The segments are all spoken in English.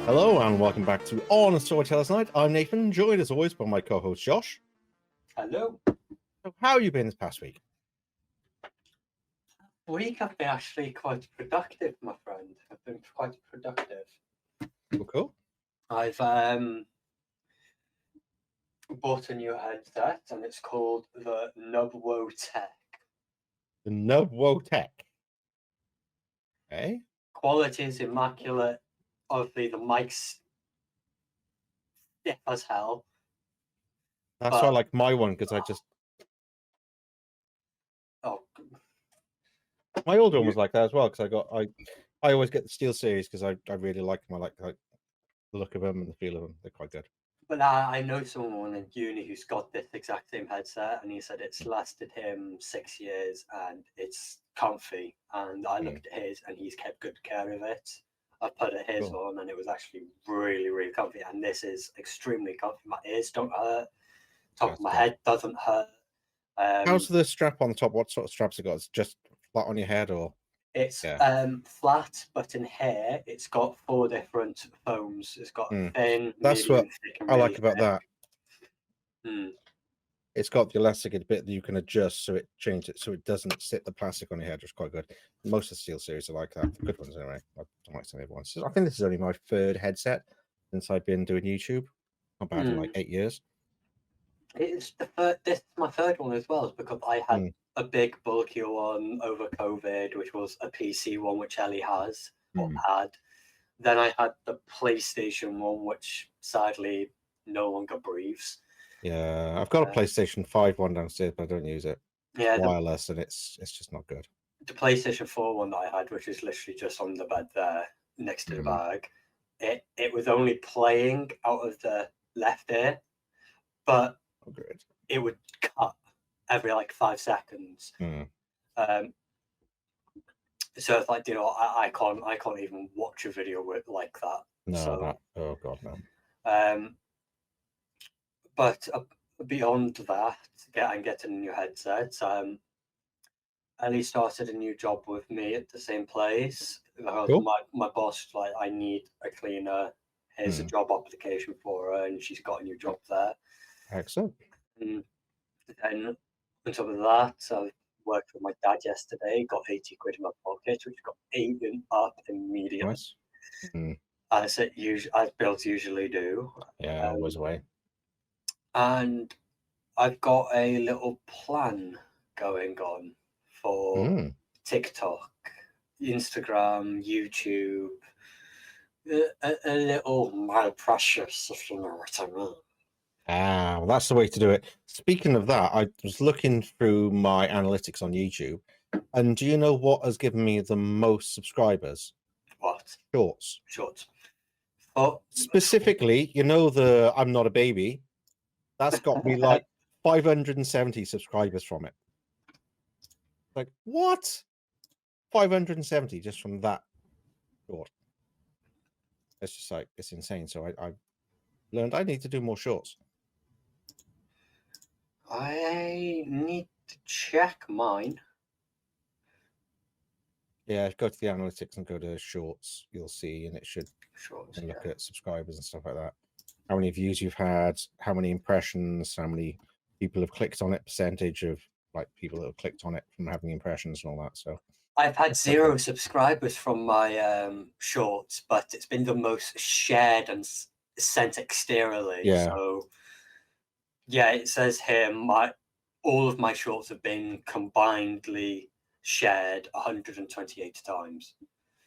Hello and welcome back to On Storytellers Night. I'm Nathan, joined as always by my co-host Josh. Hello. So how have you been this past week? Week I've been actually quite productive, my friend. I've been quite productive. Cool. I've bought a new headset and it's called the Nubwo Tech. The Nubwo Tech. Okay. Quality is immaculate. Obviously the mic's stiff as hell. That's why I like my one, because my older one was like that as well, because I always get the Steel Series because I really like them. I like the look of them and the feel of them. They're quite good. But I know someone in uni who's got this exact same headset, and he said it's lasted him 6 years and it's comfy. And I looked at his, and he's kept good care of it. I put his on, and it was actually really, really comfy. And this is extremely comfy. My ears don't hurt. Top of my head doesn't hurt. How's the strap on top? What sort of straps it got? It's just flat on your head, or? It's flat, but in here it's got 4 different foams. It's got thin, that's medium, what thick, and I really like about thick. that. It's got the elasticated bit that you can adjust so it changes it so it doesn't sit the plastic on your head. It's quite good. Most of the Steel Series are like that. The good ones anyway. I don't like some of the other ones. I think this is only my 3rd headset since I've been doing YouTube. Not bad in like 8 years. It's this is my 3rd one as well, because I had a big bulkier one over COVID, which was a PC one, which Ellie has or had. Then I had the PlayStation one, which sadly no longer breathes. Yeah, I've got a PlayStation 5 one downstairs, but I don't use it. Yeah, wireless, and it's just not good. The PlayStation 4 one that I had, which is literally just on the bed there next to the bag, it was only playing out of the left ear, but it would cut every like 5 seconds. So it's like, I can't even watch a video with like that. No, oh god, no. But beyond that, getting a new headset, Ellie started a new job with me at the same place. Cool. My boss like, I need a cleaner. Here's a job application for her, and she's got a new job there. Excellent. And then on top of that, I worked with my dad yesterday. Got 80 quid in my pocket, which got eaten up immediately. Nice. As bills usually do. Yeah, always away. And I've got a little plan going on for TikTok, Instagram, YouTube, a little my precious, if you know what I mean. Well, that's the way to do it. Speaking of that, I was looking through my analytics on YouTube, and do you know what has given me the most subscribers? What? Shorts. Oh, specifically, the I'm Not a Baby. That's got me like 570 subscribers from it. Like, what? 570 just from that short. It's just like, it's insane. So I learned I need to do more shorts. I need to check mine. Yeah, go to the analytics and go to shorts. You'll see, and it should look at subscribers and stuff like that. How many views you've had, how many impressions, how many people have clicked on it, percentage of like people that have clicked on it from having impressions and all that. So I've had 0 subscribers from my shorts, but it's been the most shared and sent exteriorly. Yeah. So yeah, it says here all of my shorts have been combinedly shared 128 times.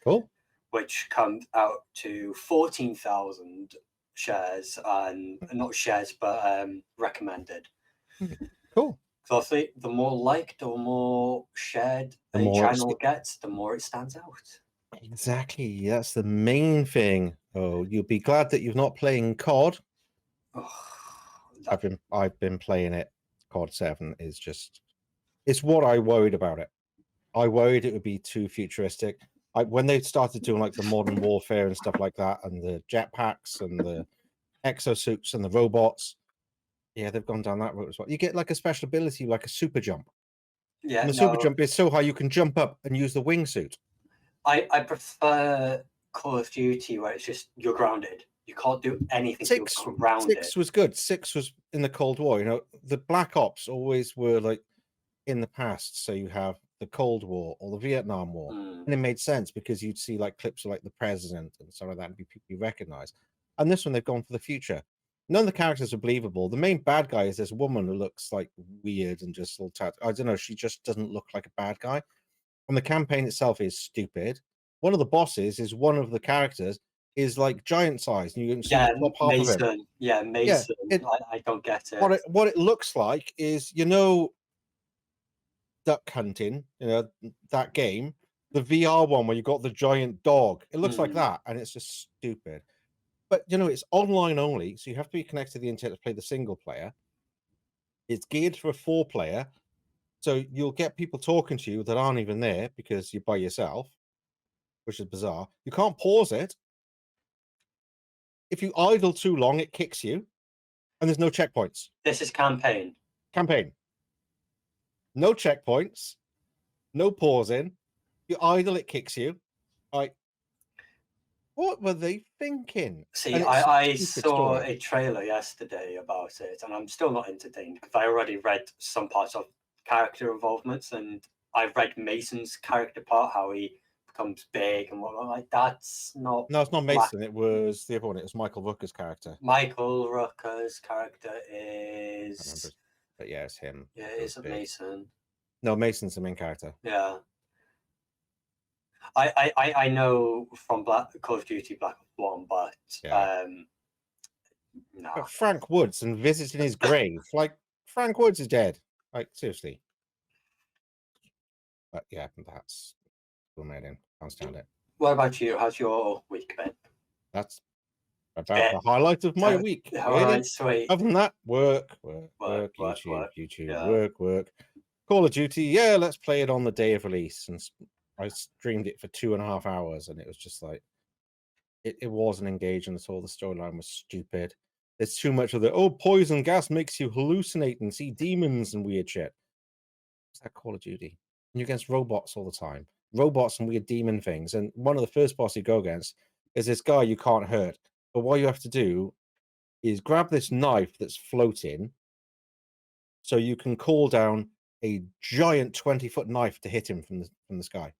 Cool. Which comes out to 14,000 shares, and not shares, but recommended. Cool. So obviously, the more liked or more shared a channel gets, the more it stands out. Exactly. That's the main thing. Oh, you'll be glad that you're not playing COD. I've been playing it. COD 7 is just, it's what I worried about it. I worried it would be too futuristic. When they started doing like the modern warfare and stuff like that, and the jetpacks and the exosuits and the robots, yeah, they've gone down that route as well. You get like a special ability, like a super jump. Yeah, and the super jump is so high you can jump up and use the wingsuit. I prefer Call of Duty where it's just you're grounded. You can't do anything. Six You're grounded. was good. 6 was in the Cold War. You know, the Black Ops always were like in the past. So you have the Cold War or the Vietnam War, and it made sense because you'd see like clips of like the president and stuff like that and be recognized. And this one, they've gone for the future. None of the characters are believable. The main bad guy is this woman who looks like weird and just all I don't know. She just doesn't look like a bad guy. And the campaign itself is stupid. One of the bosses is one of the characters is like giant size, and you can see the top half of him. Mason. Yeah, Mason. I don't get it. What it looks like is, you know, Duck Hunting, you know, that game, the VR one where you got the giant dog. It looks like that, and it's just stupid. But you know, it's online only, so you have to be connected to the internet to play the single player. It's geared for a 4-player, so you'll get people talking to you that aren't even there because you're by yourself, which is bizarre. You can't pause it. If you idle too long, it kicks you, and there's no checkpoints. This is campaign. No checkpoints, no pausing. You idle, it kicks you. Like, what were they thinking? See, I saw a trailer yesterday about it, and I'm still not entertained because I already read some parts of character involvements, and I've read Mason's character part, how he becomes big and whatnot. Like, that's not. No, it's not Mason. It was the other one. It was Michael Rooker's character. Michael Rooker's character is. But yeah, it's him. Yeah, it isn't Mason. No, Mason's the main character. Yeah. I know from Call of Duty Black Ops 1, but no. But Frank Woods and visiting his grave, like Frank Woods is dead. Like seriously. But yeah, that's amazing. Can't stand it. What about you? How's your week been? That's about the highlight of my week. All right, sweet. Other than that, work, YouTube, work. Call of Duty, yeah, let's play it on the day of release. And I streamed it for 2.5 hours, and it was just like, it wasn't engaging at all. The storyline was stupid. There's too much of the, poison gas makes you hallucinate and see demons and weird shit. It's that Call of Duty. And you're against robots all the time. Robots and weird demon things. And one of the first boss you go against is this guy you can't hurt. But what you have to do is grab this knife that's floating so you can call down a giant 20-foot knife to hit him from the sky.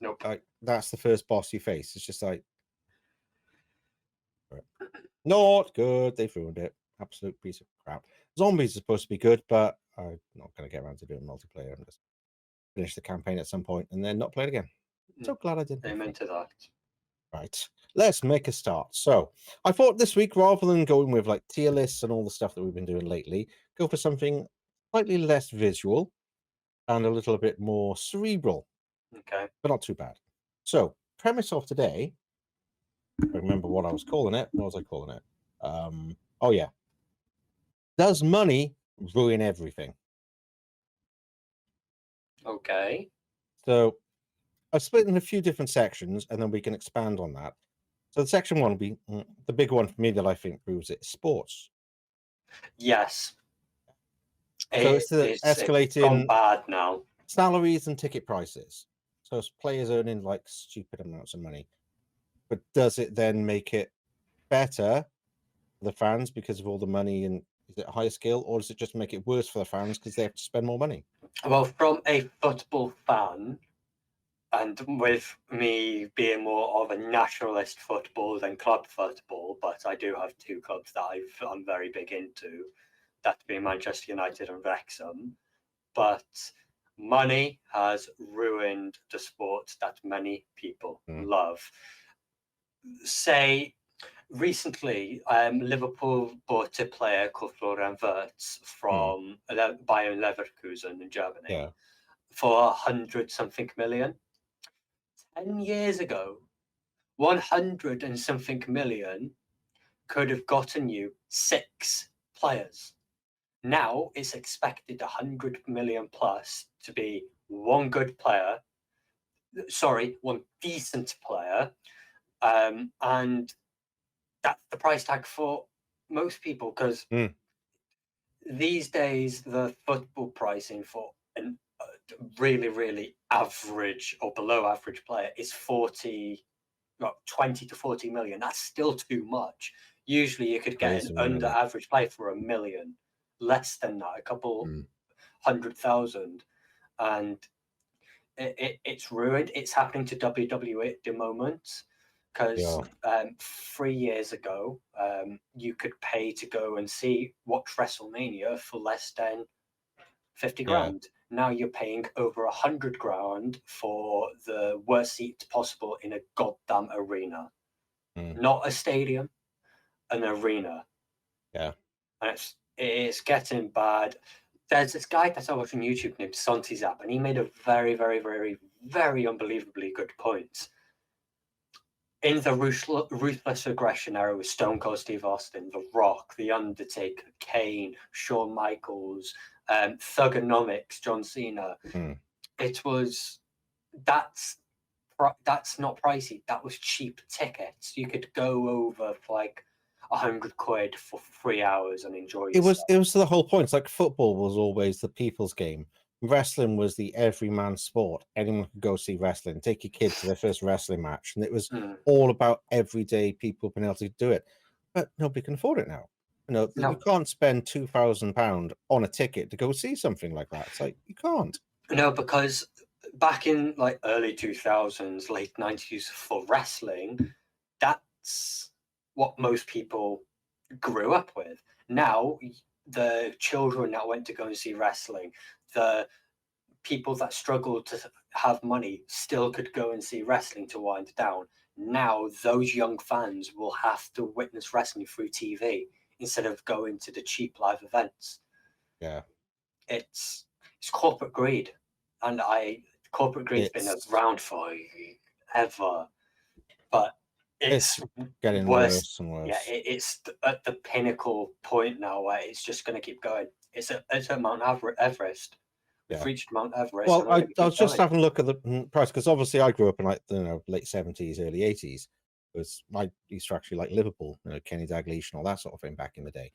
Nope. Like, that's the first boss you face. It's just like, not good. They've ruined it. Absolute piece of crap. Zombies are supposed to be good, but I'm not going to get around to doing multiplayer. I'm just finish the campaign at some point and then not play it again. So glad I didn't. Amen to that. Right, let's make a start. So I thought this week, rather than going with like tier lists and all the stuff that we've been doing lately, go for something slightly less visual and a little bit more cerebral. Okay. But not too bad. So premise of today, I remember what I was calling it. What was I calling it? Oh yeah. Does money ruin everything? Okay. So I've split in a few different sections, and then we can expand on that. So section 1 will be the big one for me that I think proves it: sports. Yes. So it's escalating. It's gone bad now. Salaries and ticket prices. So players earning like stupid amounts of money. But does it then make it better for the fans because of all the money, and is it higher skill, or does it just make it worse for the fans because they have to spend more money? Well, from a football fan, and with me being more of a nationalist football than club football, but I do have 2 clubs that I'm very big into, that being Manchester United and Wrexham. But money has ruined the sport that many people love. Say, recently, Liverpool bought a player called Florian Wirtz from Bayern Leverkusen in Germany for 100-something million. 10 years ago, 100 and something million could have gotten you 6 players. Now it's expected 100 million plus to be one good player, one decent player, and that's the price tag for most people, because these days the football pricing for really, really average or below average player is 20 to 40 million. That's still too much. Usually you could get an under average player for $1 million, less than that, a couple 100,000. And it's ruined. It's happening to WWE at the moment. Because 3 years ago, you could pay to go and watch WrestleMania for less than 50 grand. Now you're paying over 100 grand for the worst seat possible in a goddamn arena. Not a stadium, an arena. Yeah. And it's getting bad. There's this guy that I watch on YouTube named Santi Zap, and he made a very, very, very, very unbelievably good point. In the ruthless aggression era with Stone Cold Steve Austin, The Rock, The Undertaker, Kane, Shawn Michaels, Thugonomics, John Cena, that's not pricey. That was cheap tickets. You could go over for like £100 for 3 hours and enjoy yourself. It was the whole point. It's like football was always the people's game. Wrestling was the everyman sport. Anyone could go see wrestling. Take your kids to their first wrestling match, and it was all about everyday people being able to do it. But nobody can afford it now. You can't spend £2,000 on a ticket to go see something like that. It's like you can't. No, because back in like early 2000s, late 90s for wrestling, that's what most people grew up with. Now, the children that went to go and see wrestling, the people that struggled to have money still could go and see wrestling to wind down. Now, those young fans will have to witness wrestling through TV instead of going to the cheap live events. Yeah. It's corporate greed. And corporate greed's been around forever. But it's getting worse and worse. Yeah, it's at the pinnacle point now where it's just going to keep going. It's at Mount Everest. We've reached Mount Everest. Well, I was just having a look at the price, because obviously I grew up in like late 70s, early 80s. I used to actually like Liverpool, Kenny Dalglish and all that sort of thing back in the day.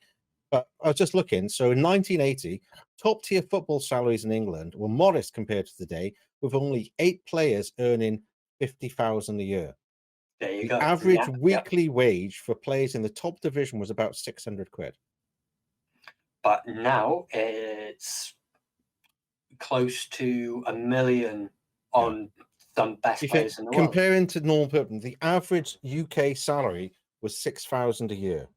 But I was just looking. So in 1980, top tier football salaries in England were modest compared to today, with only 8 players earning 50,000 a year. There you the go. Average weekly wage for players in the top division was about £600. But now it's close to $1 million on some best players in the world. Comparing to normal people, the average UK salary was 6,000 a year.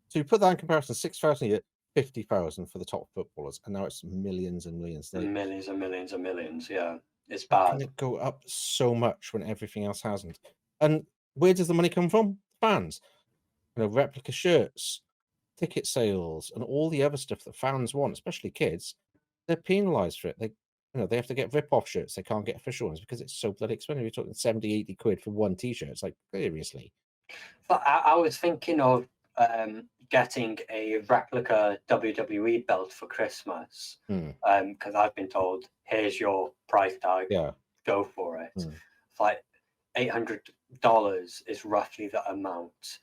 So you put that in comparison, 6,000 a year, 50,000 for the top footballers, and now it's millions and millions. Millions and millions and millions. Yeah, it's bad. And it go up so much when everything else hasn't. And where does the money come from? Fans, replica shirts, ticket sales, and all the other stuff that fans want, especially kids. They're penalised for it. They have to get rip-off shirts. They can't get official ones because it's so bloody expensive. You're talking 70, 80 quid for one T-shirt. It's like, seriously. But I was thinking of getting a replica WWE belt for Christmas, because I've been told, here's your price tag, go for it. It's like $800 is roughly the amount.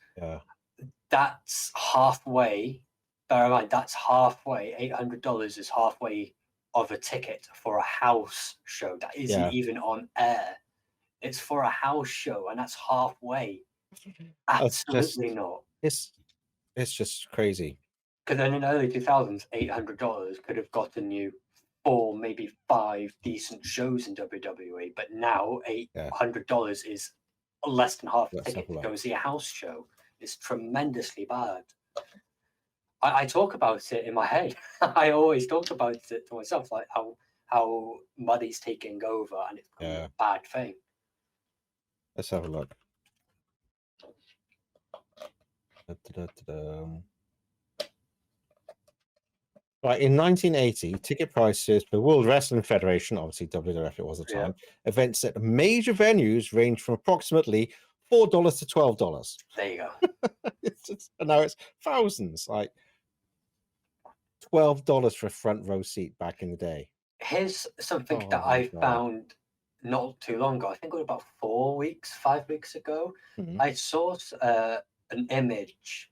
That's halfway. Bear in mind, that's halfway. $800 is halfway of a ticket for a house show that isn't even on air. It's for a house show, and that's halfway. Absolutely not. It's just crazy. Because then in the early 2000s, $800 could have gotten you 4, maybe 5 decent shows in WWE. But now $800 is less than half a ticket to go and see a house show. It's tremendously bad. I talk about it in my head. I always talk about it to myself, like how money's taking over and it's a bad thing. Let's have a look. Right, in 1980, ticket prices for World Wrestling Federation, obviously WWF it was at the time, events at major venues range from approximately $4 to $12. There you go. And now it's thousands, like $12 for a front row seat back in the day. Here's something that I found not too long ago. I think it was about 5 weeks ago. I saw an image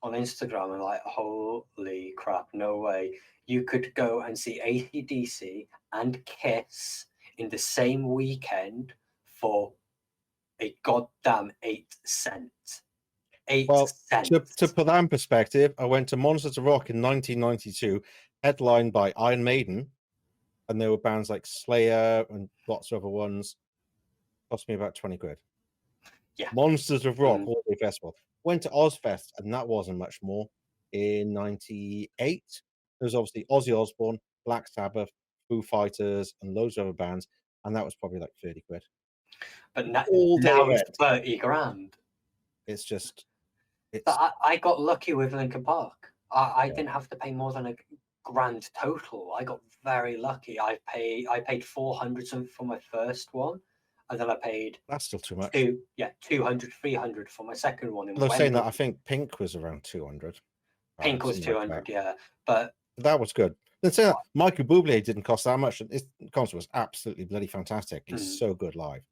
on Instagram and like, holy crap, no way. You could go and see AC/DC and Kiss in the same weekend for a goddamn 8 cents. 8 Well, cents. to put that in perspective, I went to Monsters of Rock in 1992, headlined by Iron Maiden, and there were bands like Slayer and lots of other ones. Cost me about 20 quid. Yeah. Monsters of Rock All-Day Festival. Went to Ozfest, and that wasn't much more. In 98, there was obviously Ozzy Osbourne, Black Sabbath, Foo Fighters, and loads of other bands, and that was probably like 30 quid. But now All-day it's event. 30 grand. It's just... But I got lucky with Linkin Park. I Yeah. didn't have to pay more than a grand total. I got very lucky. I paid 400 something for my first one, and then I paid That's still too much. 200, 300 for my second one. Although saying that, I think Pink was around 200. Pink was something like 200, that. yeah. But that was good. Then saying that, Michael Bublé didn't cost that much. His concert was absolutely bloody fantastic. He's so good live,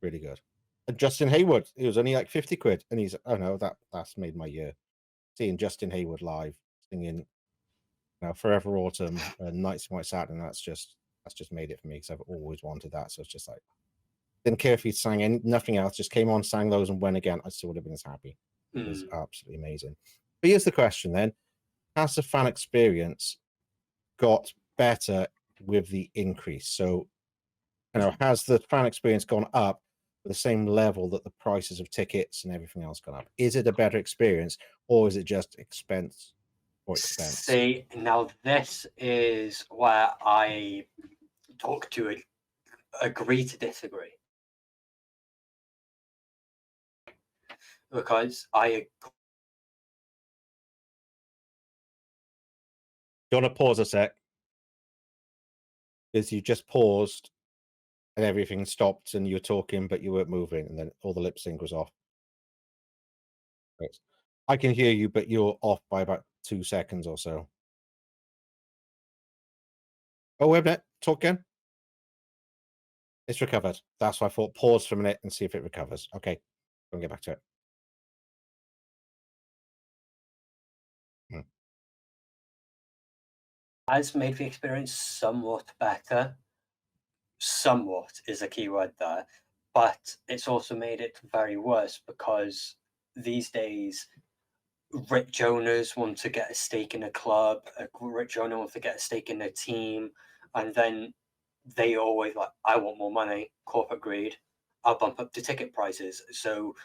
really good. And Justin Hayward, he was only like 50 quid, and he's that's made my year. Seeing Justin Hayward live singing, Forever Autumn and Nights in White Satin, that's just made it for me because I've always wanted that. So it's just like, didn't care if he sang nothing else, just came on, sang those, and went again. I still would have been as happy. It was absolutely amazing. But here's the question then: has the fan experience got better with the increase? So, has the fan experience gone up at the same level that the prices of tickets and everything else gone up? Is it a better experience, or is it just expense or expense? See, now this is where I talk to agree to disagree. Because I... Do you want to pause a sec? Because you just paused and everything stopped and you were talking, but you weren't moving, and then all the lip sync was off. I can hear you, but you're off by about 2 seconds or so. Oh, wait a minute. Talk again. It's recovered. That's why I thought pause for a minute and see if it recovers. Okay. Go and get back to it. Has made the experience somewhat better. Somewhat is a key word there. But it's also made it very worse because these days rich owners want to get a stake in a club, a rich owner wants to get a stake in a team, and then they always like, I want more money, corporate greed, I'll bump up the ticket prices. So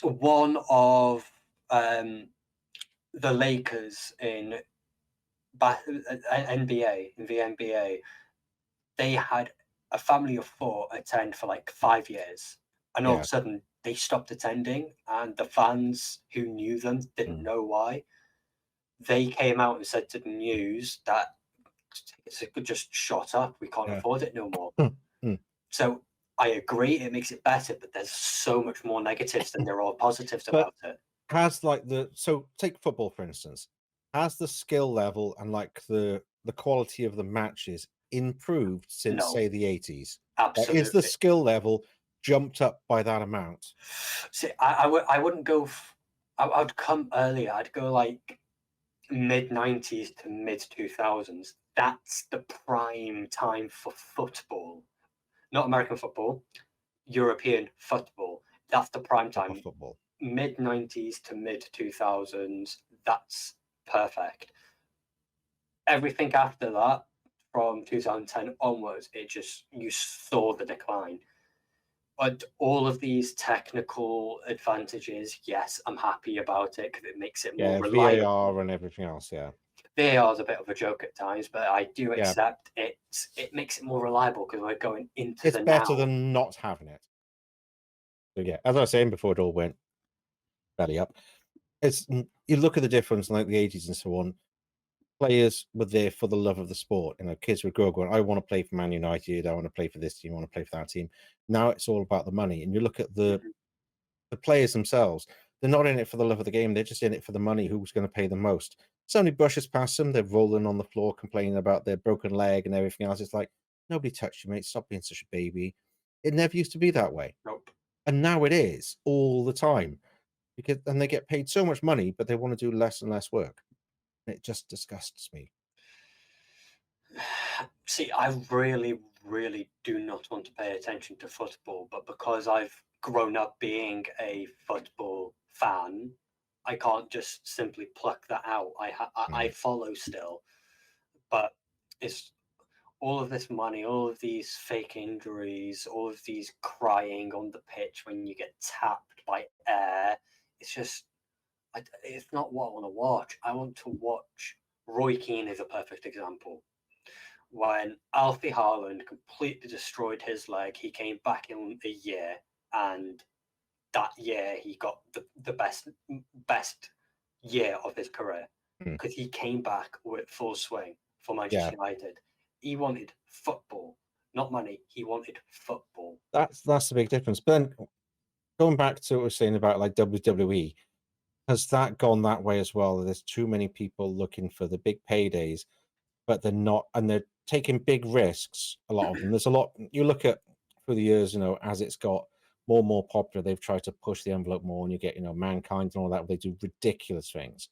one of the Lakers in NBA, in the NBA, they had a family of 4 attend for like 5 years, and all of a sudden they stopped attending, and the fans who knew them didn't know why. They came out and said to the news that it's just shot up, we can't afford it no more. So I agree, it makes it better, but there's so much more negatives than there are positives about it. Has so take football for instance, has the skill level and like the quality of the matches improved since say the 80s? Absolutely. Is the skill level jumped up by that amount? See, I wouldn't go. I would come earlier. I'd go like mid 90s to mid 2000s. That's the prime time for football, not American football, European football. That's the prime time. Football. Mid 90s to mid 2000s. That's perfect. Everything after that, from 2010 onwards, you saw the decline. But all of these technical advantages, yes, I'm happy about it because it makes it more reliable. VAR and everything else, VAR is a bit of a joke at times, but I do accept it. It makes it more reliable because we're going into the now. It's better than not having it. So yeah, as I was saying before it all went belly up, you look at the difference in like the 80s and so on. Players were there for the love of the sport. Kids would grow up going, I want to play for Man United, I want to play for this team, I want to play for that team. Now it's all about the money. And you look at the players themselves, they're not in it for the love of the game, they're just in it for the money, who's going to pay the most. Somebody brushes past them, they're rolling on the floor, complaining about their broken leg and everything else. It's like, nobody touched you, mate, stop being such a baby. It never used to be that way. Nope. And now it is all the time. because then they get paid so much money, but they want to do less and less work. It just disgusts me. See, I really, really do not want to pay attention to football, but because I've grown up being a football fan, I can't just simply pluck that out. I follow still, but it's all of this money, all of these fake injuries, all of these crying on the pitch when you get tapped by air. It's just, it's not what I want to watch. I want to watch. Roy Keane is a perfect example. When Alfie Haaland completely destroyed his leg, he came back in a year, and that year he got the best year of his career because he came back with full swing for Manchester United. He wanted football, not money. He wanted football. That's the big difference. But then going back to what we were saying about like WWE, has that gone that way as well? There's too many people looking for the big paydays, but they're not, and they're taking big risks. A lot of them. There's a lot. You look at through the years, as it's got more and more popular, they've tried to push the envelope more, and you get, Mankind and all that. They do ridiculous things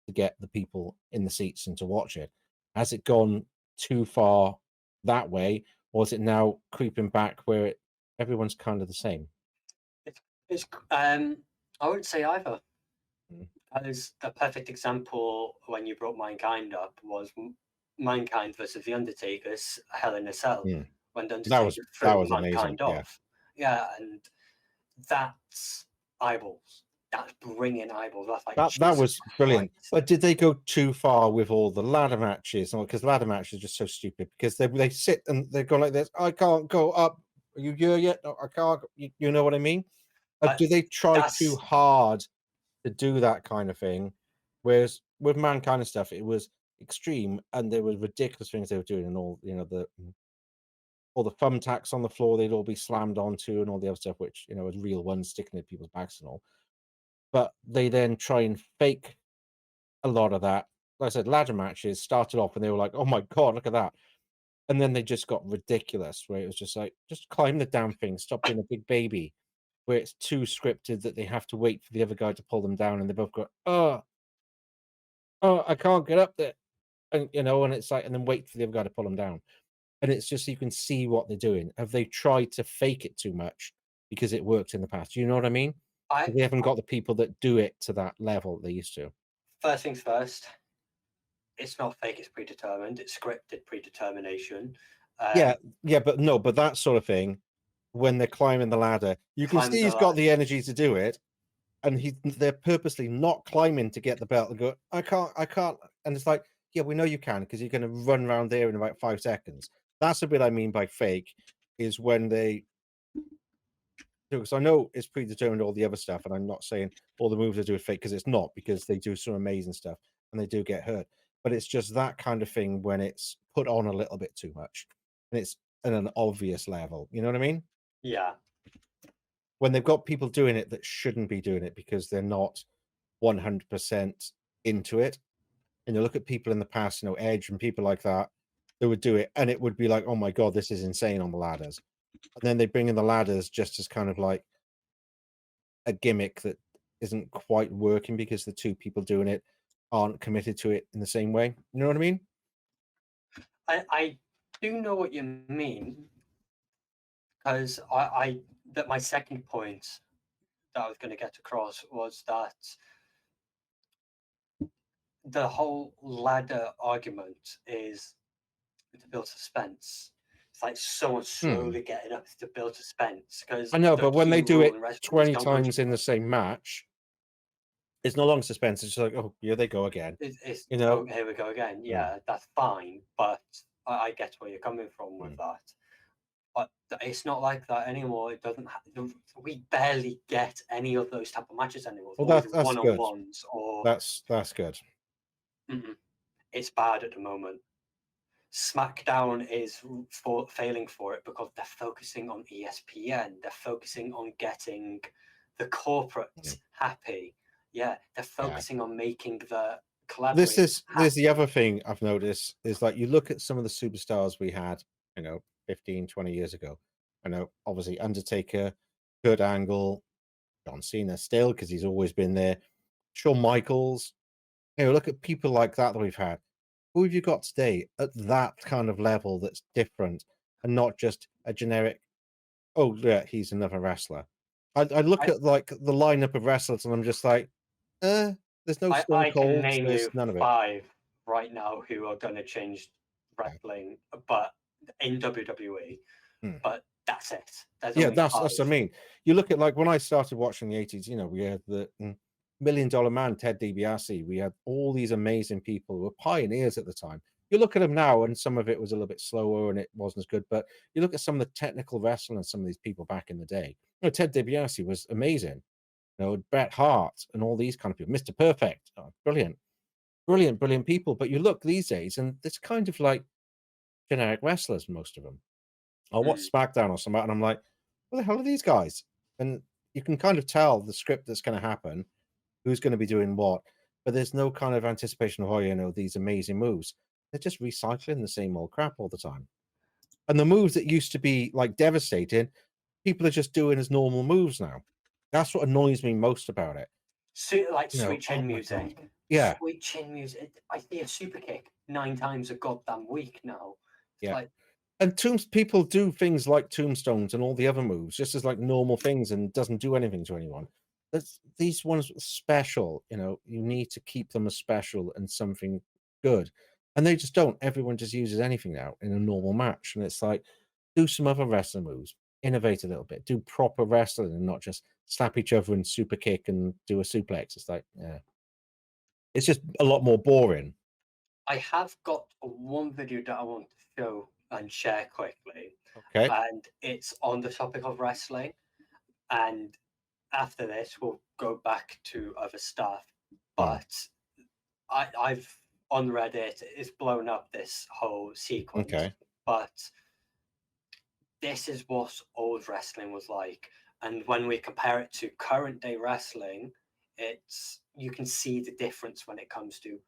to get the people in the seats and to watch it. Has it gone too far that way, or is it now creeping back where everyone's kind of the same? It's I wouldn't say either. Mm. As the perfect example when you brought Mankind up was Mankind versus The Undertaker's Hell in a Cell, when The Undertaker threw Mankind off. Yeah, and that's eyeballs. That's bringing eyeballs. That's like that was brilliant. Christ. But did they go too far with all the ladder matches? Because ladder matches are just so stupid. Because they sit and they go like this. I can't go up. Are you here yet? No, I can't. You know what I mean? Do they try too hard to do that kind of thing? Whereas with Mankind and stuff, it was extreme, and there were ridiculous things they were doing, and all all the thumbtacks on the floor they'd all be slammed onto, and all the other stuff, which was real ones sticking in people's backs and all. But they then try and fake a lot of that. Like I said, ladder matches started off and they were like, "Oh my god, look at that," and then they just got ridiculous, where it was just like, just climb the damn thing, stop being a big baby. Where it's too scripted that they have to wait for the other guy to pull them down, and they both go, "Oh, I can't get up there," and and it's like, and then wait for the other guy to pull them down, and it's just so you can see what they're doing. Have they tried to fake it too much because it worked in the past? You know what I mean? They haven't got the people that do it to that level they used to. First things first, it's not fake, it's predetermined, it's scripted predetermination. Yeah, but that sort of thing, when they're climbing the ladder, you can see he's got the energy to do it, and they're purposely not climbing to get the belt and go, I can't. And it's like, yeah, we know you can, because you're going to run around there in about 5 seconds. That's a bit I mean by fake, is when they do, because I know it's predetermined all the other stuff, and I'm not saying all the moves they do are fake, because it's not, because they do some amazing stuff and they do get hurt. But it's just that kind of thing when it's put on a little bit too much and it's at an obvious level. You know what I mean? Yeah. When they've got people doing it that shouldn't be doing it because they're not 100% into it. And you look at people in the past, Edge and people like that, they would do it, and it would be like, oh my god, this is insane on the ladders. And then they bring in the ladders just as kind of like a gimmick that isn't quite working because the two people doing it aren't committed to it in the same way. You know what I mean? I do know what you mean, because that my second point that I was going to get across was that the whole ladder argument is to build suspense. It's like someone slowly getting up to build suspense. Because I know, but when they do it 20 times in the same match, it's no longer suspense. It's just like, oh, here they go again. Oh, here we go again. Yeah, that's fine, but I get where you're coming from with that. But it's not like that anymore. It doesn't. We barely get any of those type of matches anymore. Well, that's one-on-ones good. or that's good. It's bad at the moment. SmackDown is failing for it because they're focusing on ESPN. They're focusing on getting the corporates happy. Yeah, they're focusing on making the collaborators There's the other thing I've noticed is like, you look at some of the superstars we had, 15, 20 years ago. I know, obviously, Undertaker, Kurt Angle, John Cena still, because he's always been there. Shawn Michaels. Look at people like that we've had. Who have you got today at that kind of level that's different and not just a generic, oh, yeah, he's another wrestler. I look I, at like the lineup of wrestlers and I'm just like, there's no Stone I can Colds, name there's you none of it. 5 right now who are going to change Yeah. wrestling, but in WWE. Hmm. But that's it. There's Yeah, only that's 5. what I mean. You look at like when I started watching the 80s, we had the $1 Million Man, Ted DiBiase. We had all these amazing people who were pioneers at the time. You look at them now, and some of it was a little bit slower and it wasn't as good. But you look at some of the technical wrestling and some of these people back in the day. Ted DiBiase was amazing. Bret Hart and all these kind of people. Mr. Perfect, brilliant, brilliant, brilliant people. But you look these days, and it's kind of like generic wrestlers, most of them. I'll Mm. watch SmackDown or something, and I'm like, what the hell are these guys? And you can kind of tell the script that's going to happen, who's going to be doing what, but there's no kind of anticipation of, these amazing moves. They're just recycling the same old crap all the time. And the moves that used to be like devastating, people are just doing as normal moves now. That's what annoys me most about it. Like sweet Oh chin my music. God. Yeah. Sweet chin music. I see a super kick 9 times a goddamn week now. It's Yeah. like, And people do things like tombstones and all the other moves just as like normal things and doesn't do anything to anyone. These ones special, you need to keep them as special and something good. And they just don't. Everyone just uses anything now in a normal match. And it's like, do some other wrestling moves, innovate a little bit, do proper wrestling and not just slap each other and super kick and do a suplex. It's like, yeah. It's just a lot more boring. I have got one video that I want to show and share quickly. Okay. And it's on the topic of wrestling. And after this, we'll go back to other stuff. But I've on Reddit, it's blown up this whole sequence. Okay. But this is what old wrestling was like. And when we compare it to current day wrestling, you can see the difference when it comes to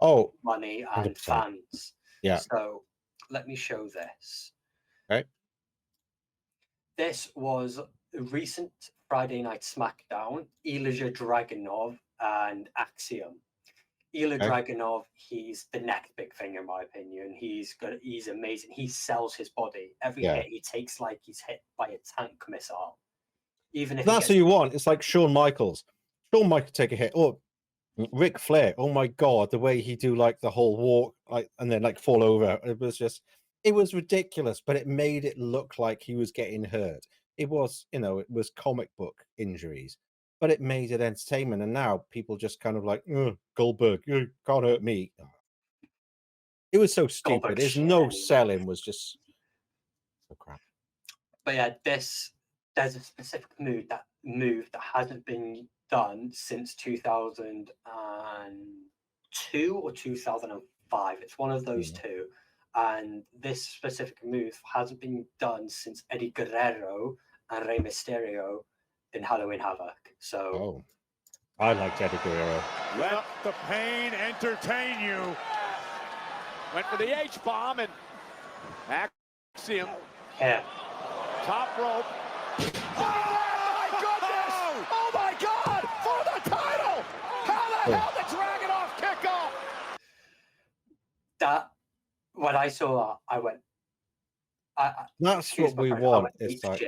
money and 100%. fans. Yeah. So let me show this. Okay. This was a recent Friday Night SmackDown, Ilja Dragunov and Axiom. Ilja Dragunov, he's the next big thing in my opinion. He's amazing. He sells his body. Every hit he takes like he's hit by a tank missile. Even if that's what you want. It's like Shawn Michaels. Shawn Michaels take a hit. Or Ric Flair. Oh my God, the way he do like the whole walk, like and then like fall over. It was ridiculous, but it made it look like he was getting hurt. It was, it was comic book injuries, but it made it entertainment. And now people just kind of like, Goldberg, you can't hurt me. It was so stupid. There's no selling, was just so crap. But yeah, there's a specific move that hasn't been done since 2002 or 2005. It's one of those two. And this specific move hasn't been done since Eddie Guerrero and Rey Mysterio in Halloween Havoc. So I liked Eddie Guerrero. Let the pain entertain you. Went for the H-bomb and Axiom. Yeah. Top rope. Oh my goodness! Oh my God! For the title! How the hell did Dragunov kick off? That when I saw that, I went. That's what we want. It's like,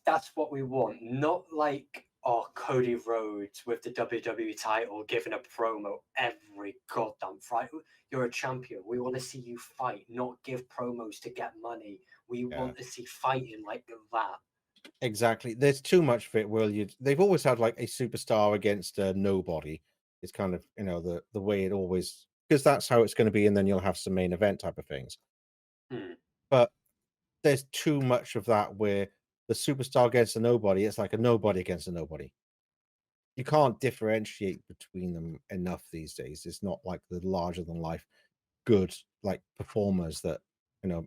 that's what we want. Not like Cody Rhodes with the WWE title giving a promo every goddamn Friday. You're a champion. We want to see you fight, not give promos to get money. We want to see fighting like that. Exactly. There's too much of it. They've always had like a superstar against nobody. It's kind of the way it always, because that's how it's going to be, and then you'll have some main event type of things. But there's too much of that where the superstar against a nobody, it's like a nobody against a nobody. You can't differentiate between them enough these days. It's not like the larger than life good like performers that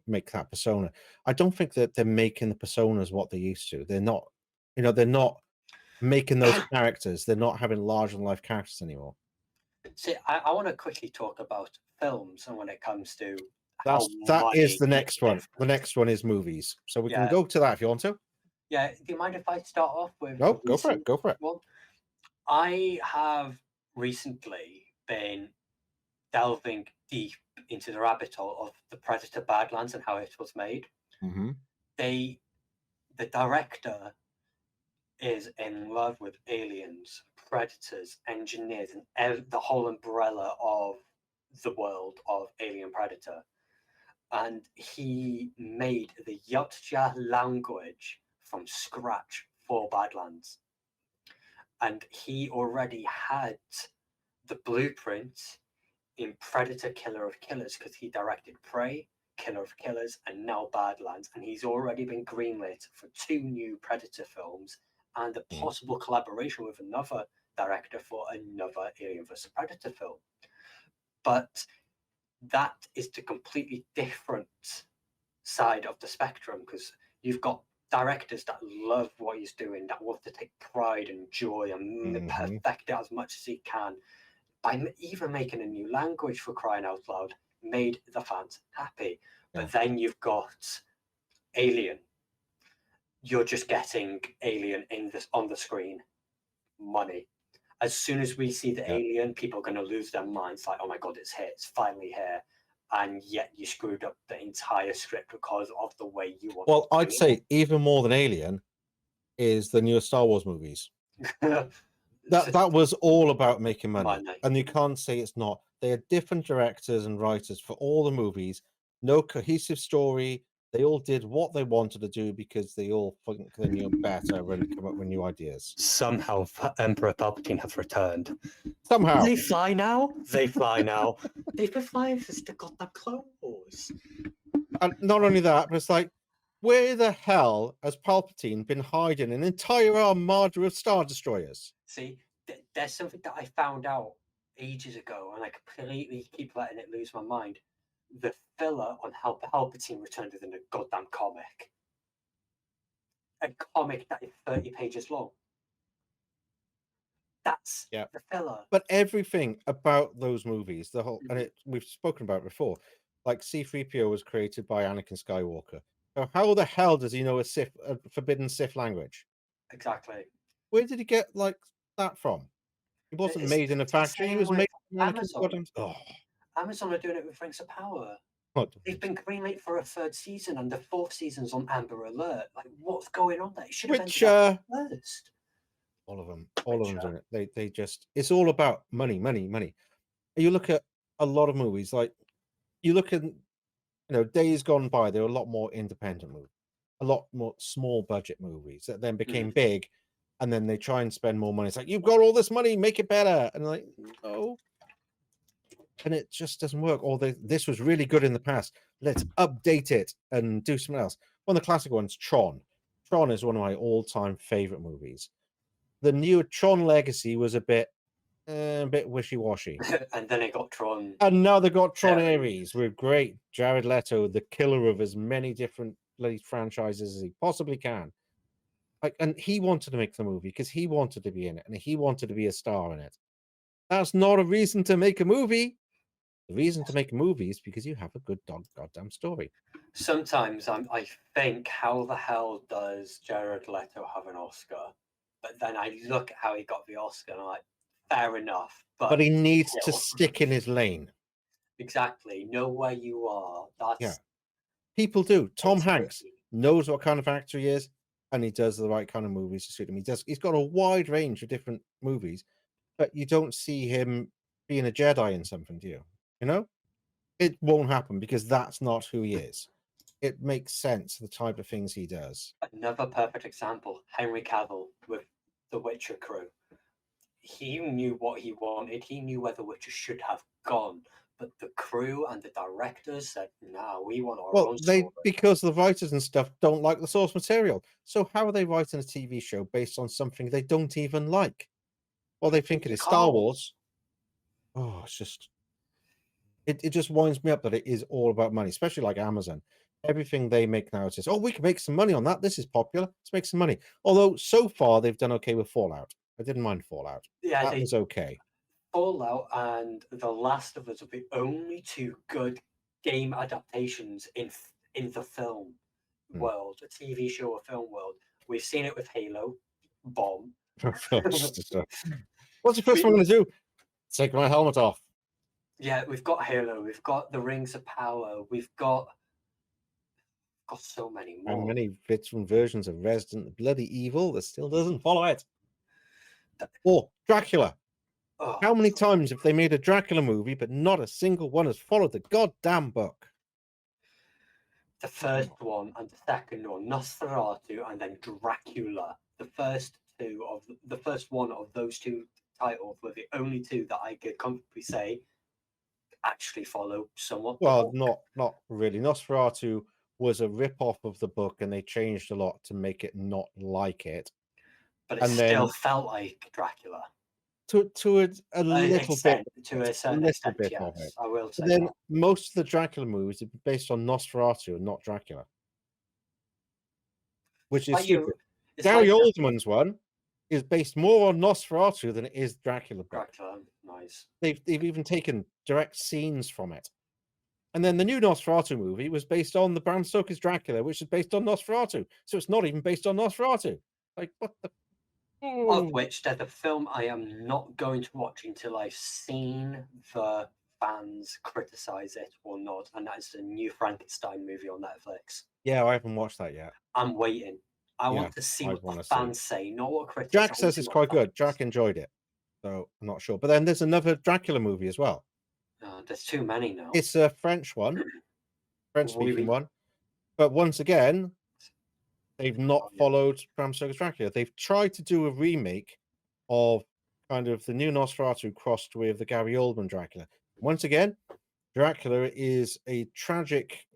make that persona. I don't think that they're making the personas what they used to. They're not, they're not making those characters. They're not having larger than life characters anymore. See, I want to quickly talk about films and when it comes to that is the next one. The next one is movies. So we can go to that if you want to. Yeah, do you mind if I start off with No, a go for it. recent Go for it. one? I have recently been delving deep into the rabbit hole of the Predator Badlands and how it was made. Hmm. The director is in love with aliens, predators, engineers, and the whole umbrella of the world of Alien Predator. And he made the Yautja language from scratch for Badlands. And he already had the blueprint in Predator Killer of Killers because he directed Prey, Killer of Killers, and now Badlands. And he's already been greenlit for 2 new Predator films and a possible collaboration with another director for another Alien vs. Predator film. But that is the completely different side of the spectrum because you've got directors that love what he's doing, that want to take pride and joy and perfect it as much as he can by even making a new language, for crying out loud, made the fans happy. But then you've got Alien. You're just getting Alien in this on the screen. Money. As soon as we see the Alien, people are going to lose their minds. Like, oh my god, it's here! It's finally here! And yet you screwed up the entire script because of the way you want. Well, I'd say even more than Alien is the newer Star Wars movies. That was all about making money, and you can't say it's not. They had different directors and writers for all the movies, no cohesive story. They all did what they wanted to do because they all think they knew better and come up with new ideas. Somehow Emperor Palpatine has returned. Somehow. They fly now? They fly now. They've been flying since the goddamn Clone Wars. And not only that, but it's like, where the hell has Palpatine been hiding an entire armada of Star Destroyers? See, there's something that I found out ages ago, and I completely keep letting it lose my mind. The filler on how Palpatine returned within a goddamn comic. A comic that is 30 pages long. That's the filler. But everything about those movies, the whole, and we've spoken about it before, like C-3PO was created by Anakin Skywalker. So how the hell does he know a forbidden Sith language? Exactly. Where did he get like that from? He wasn't made in a factory. He was made in Amazon. Amazon are doing it with Rings of Power. They've been greenlit for a 3rd season, and the 4th season's on Amber Alert. Like, what's going on there? It should have ended up first. All of them doing it. They just, it's all about money. You look at a lot of movies, like you look at, days gone by, there were a lot more independent movies, a lot more small budget movies that then became big, and then they try and spend more money. It's like, you've got all this money, make it better. And like, no. And it just doesn't work. Or this was really good in the past. Let's update it and do something else. One of the classic ones, Tron. Tron is one of my all-time favorite movies. The new Tron Legacy was a bit wishy-washy. And then it got Tron. And now they got Tron Ares with great Jared Leto, the killer of as many different bloody franchises as he possibly can. Like, and he wanted to make the movie because he wanted to be in it and he wanted to be a star in it. That's not a reason to make a movie. The reason to make a movie is because you have a good goddamn story. Sometimes I think, how the hell does Jared Leto have an Oscar? But then I look at how he got the Oscar and I'm like, fair enough. But he needs to stick in his lane. Exactly. Know where you are. That's people do. Tom Hanks knows what kind of actor he is, and he does the right kind of movies to suit him. He's got a wide range of different movies, but you don't see him being a Jedi in something, do you? It won't happen because that's not who he is. It makes sense, the type of things he does. Another perfect example, Henry Cavill with The Witcher crew. He knew what he wanted. He knew where The Witcher should have gone. But the crew and the directors said, no, we want our own story. Because the writers and stuff don't like the source material. So how are they writing a TV show based on something they don't even like? Well, they think it is Star Wars. Oh, it's just... It just winds me up that it is all about money, especially like Amazon. Everything they make now is just, we can make some money on that. This is popular. Let's make some money. Although so far they've done okay with Fallout. I didn't mind Fallout. Yeah, that was okay. Fallout and The Last of Us are the only 2 good game adaptations in the film world, a TV show or film world. We've seen it with Halo, bomb. What's the first one I'm going to do? Take my helmet off. Yeah, we've got Halo, we've got the Rings of Power, we've got so many How more. many different versions of Resident Bloody Evil that still doesn't follow it? That- Or Dracula. Oh, How many times have they made a Dracula movie, but not a single one has followed the goddamn book? the first one and the second one, Nosferatu, and then Dracula. The first one of those two titles were the only two that I could comfortably say actually follow somewhat. the Well, book. not really. Nosferatu was a rip-off of the book, and they changed a lot to make it not like it. But it and still then- felt like Dracula. To a little Extent, bit, to a certain little extent, bit yes, of it. I will say But then that. most of the Dracula movies are based on Nosferatu and not Dracula, which is Like you- stupid. it's Gary like Oldman's one is based more on Nosferatu than it is Dracula book. Dracula, nice. They've even taken direct scenes from it. And then the new Nosferatu movie was based on the Bram Stoker's Dracula, which is based on Nosferatu. So it's not even based on Nosferatu. Like, what the? Of which there's a film I am not going to watch until I've seen the fans criticize it or not, and that is the new Frankenstein movie on Netflix. Yeah, I haven't watched that yet. I'm waiting. I Yeah, want to see I what wanna the see it. fans say, not what critics. Jack I wanna says see it's what quite good. fans- Jack enjoyed it. So I'm not sure. But then there's another Dracula movie as well. There's too many now. It's a French one, French Oui, speaking oui. one. But once again, they've not Oh, yeah. followed Bram Stoker's Dracula. They've tried to do a remake of kind of the new Nosferatu crossed with the Gary Oldman Dracula. Once again, Dracula is a tragic,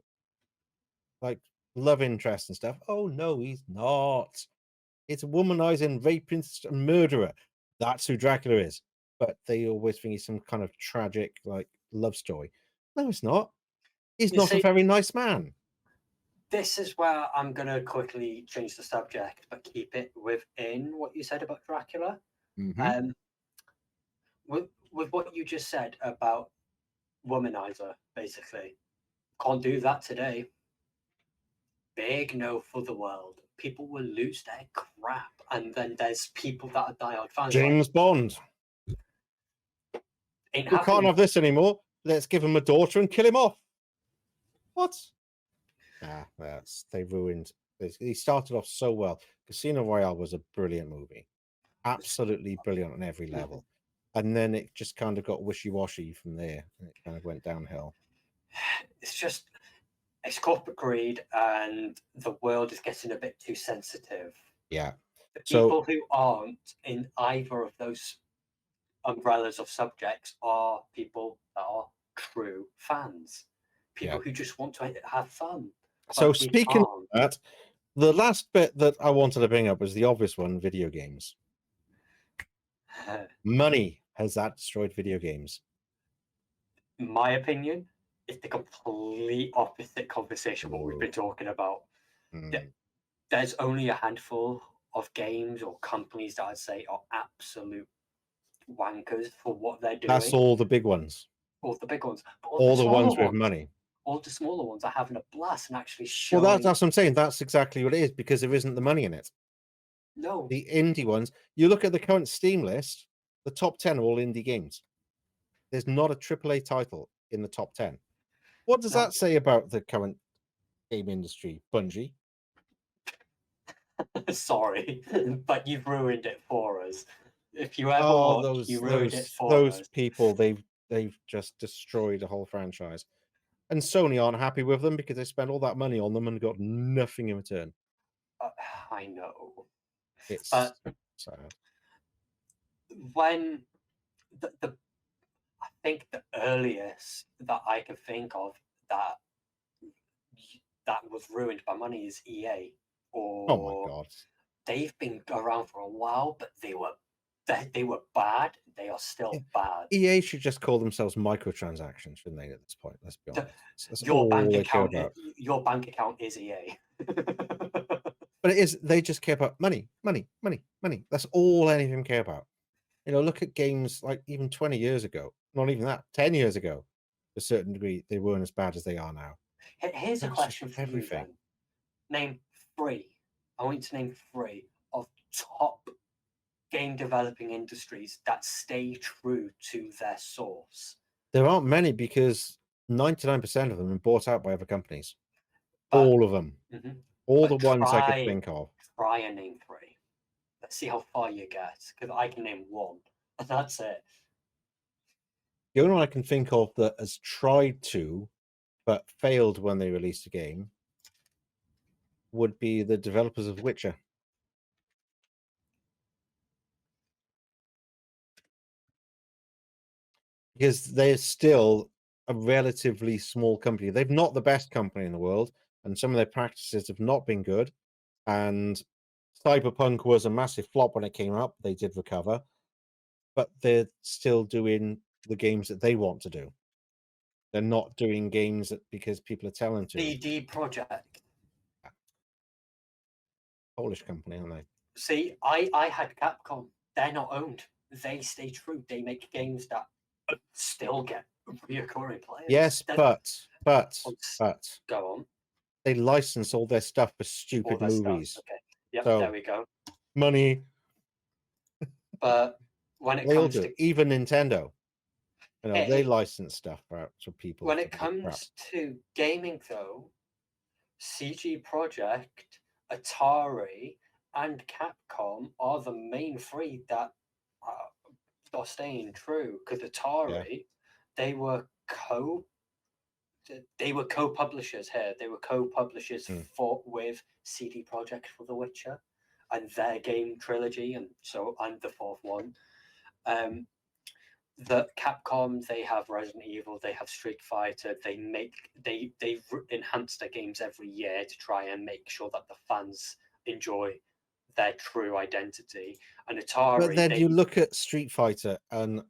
like, love interest and stuff. Oh, no, he's not. It's a womanizing rapist and murderer. That's who Dracula is. But they always think he's some kind of tragic, like, love story. No, it's not. He's You not see- a very nice man. This is where I'm going to quickly change the subject, but keep it within what you said about Dracula. Mhm. With what you just said about womanizer, basically, can't do that today. Big no for the world. People will lose their crap, and then there's people that are diehard fans. James Bond. Ain't We can't happening. have this anymore. Let's give him a daughter and kill him off. What? They ruined. He started off so well. Casino Royale was a brilliant movie, absolutely brilliant on every level, and then it just kind of got wishy-washy from there. And it kind of went downhill. It's corporate greed, and the world is getting a bit too sensitive. Yeah. The So- people who aren't in either of those umbrellas of subjects are people that are true fans. People Yeah. who just want to have fun. So but we speaking of aren't. that, the last bit that I wanted to bring up was the obvious one: video games. Money, has that destroyed video games? In my opinion, it's the complete opposite conversation what we've been talking about. Mm. There's only a handful of games or companies that I'd say are absolute wankers for what they're doing. That's all the big ones. All the big ones. But All the ones smaller with money. All the smaller ones are having a blast and actually showing. Well, that's what I'm saying. That's exactly what it is, because there isn't the money in it. No, The indie ones, you look at the current Steam list, the top 10 are all indie games. There's not a AAA title in the top 10. What does No. that say about the current game industry, Bungie? sorry, but you've ruined it for us. If you ever Oh, watch, you ruined it for those us. people, they've just destroyed the whole franchise. And Sony aren't happy with them because they spent all that money on them and got nothing in return. I know. It's But sad. when I think the earliest that I can think of that was ruined by money is EA. Or Oh my god. they've been around for a while, but they were bad. They are still Yeah. bad. EA should just call themselves microtransactions, shouldn't they, at this point? Let's be honest. That's Your all bank they care account, about. your bank account is EA. But it is, they just care about money, money, money, money. That's all any of them care about. You know, look at games like even 20 years ago, not even that, 10 years ago, to a certain degree, they weren't as bad as they are now. Here's a That's just question for everything. you then. Name 3 I want you to name 3 of top game developing industries that stay true to their source. There aren't many because 99% of them are bought out by other companies. But- All of them. Mhm. All But the ones I could try- think of. Try and name 3. Let's see how far you get, because I can name 1, and that's it. The only one I can think of that has tried to, but failed when they released a game, would be the developers of Witcher. Because they're still a relatively small company. They're not the best company in the world, and some of their practices have not been good. And Cyberpunk was a massive flop when it came up. They did recover, but they're still doing the games that they want to do. They're not doing games that because people are telling them to. CD Projekt. Polish company, aren't they? See, I had Capcom. They're not owned. They stay true. They make games that still get reoccurring players. Yes, They're- but Go on. they license all their stuff for All stupid that stuff. movies. Okay. Yep, So- there we go. Money. But when it They all comes do. to Even Nintendo. You know, they It- license stuff out to people. when for it big crap. comes to gaming, though, CG Projekt, Atari, and Capcom are the main 3 that are staying true. Because Atari, they were co-publishers here. They were co-publishers Hmm. with CD Projekt for The Witcher and their game trilogy, and the 4th one. The Capcom, they have Resident Evil, they have Street Fighter. They enhance their games every year to try and make sure that the fans enjoy their true identity. And Atari, But then you look at Street Fighter and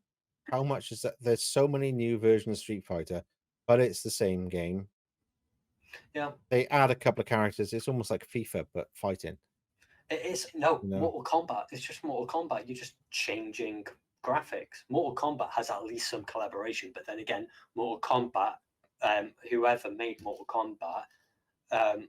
how much is that? There's so many new versions of Street Fighter, but it's the same game. Yeah. They add a couple of characters. It's almost like FIFA, but fighting. it is No. Mortal Kombat. It's just Mortal Kombat. You're just changing graphics. Mortal Kombat has at least some collaboration, but then again, Mortal Kombat, whoever made Mortal Kombat,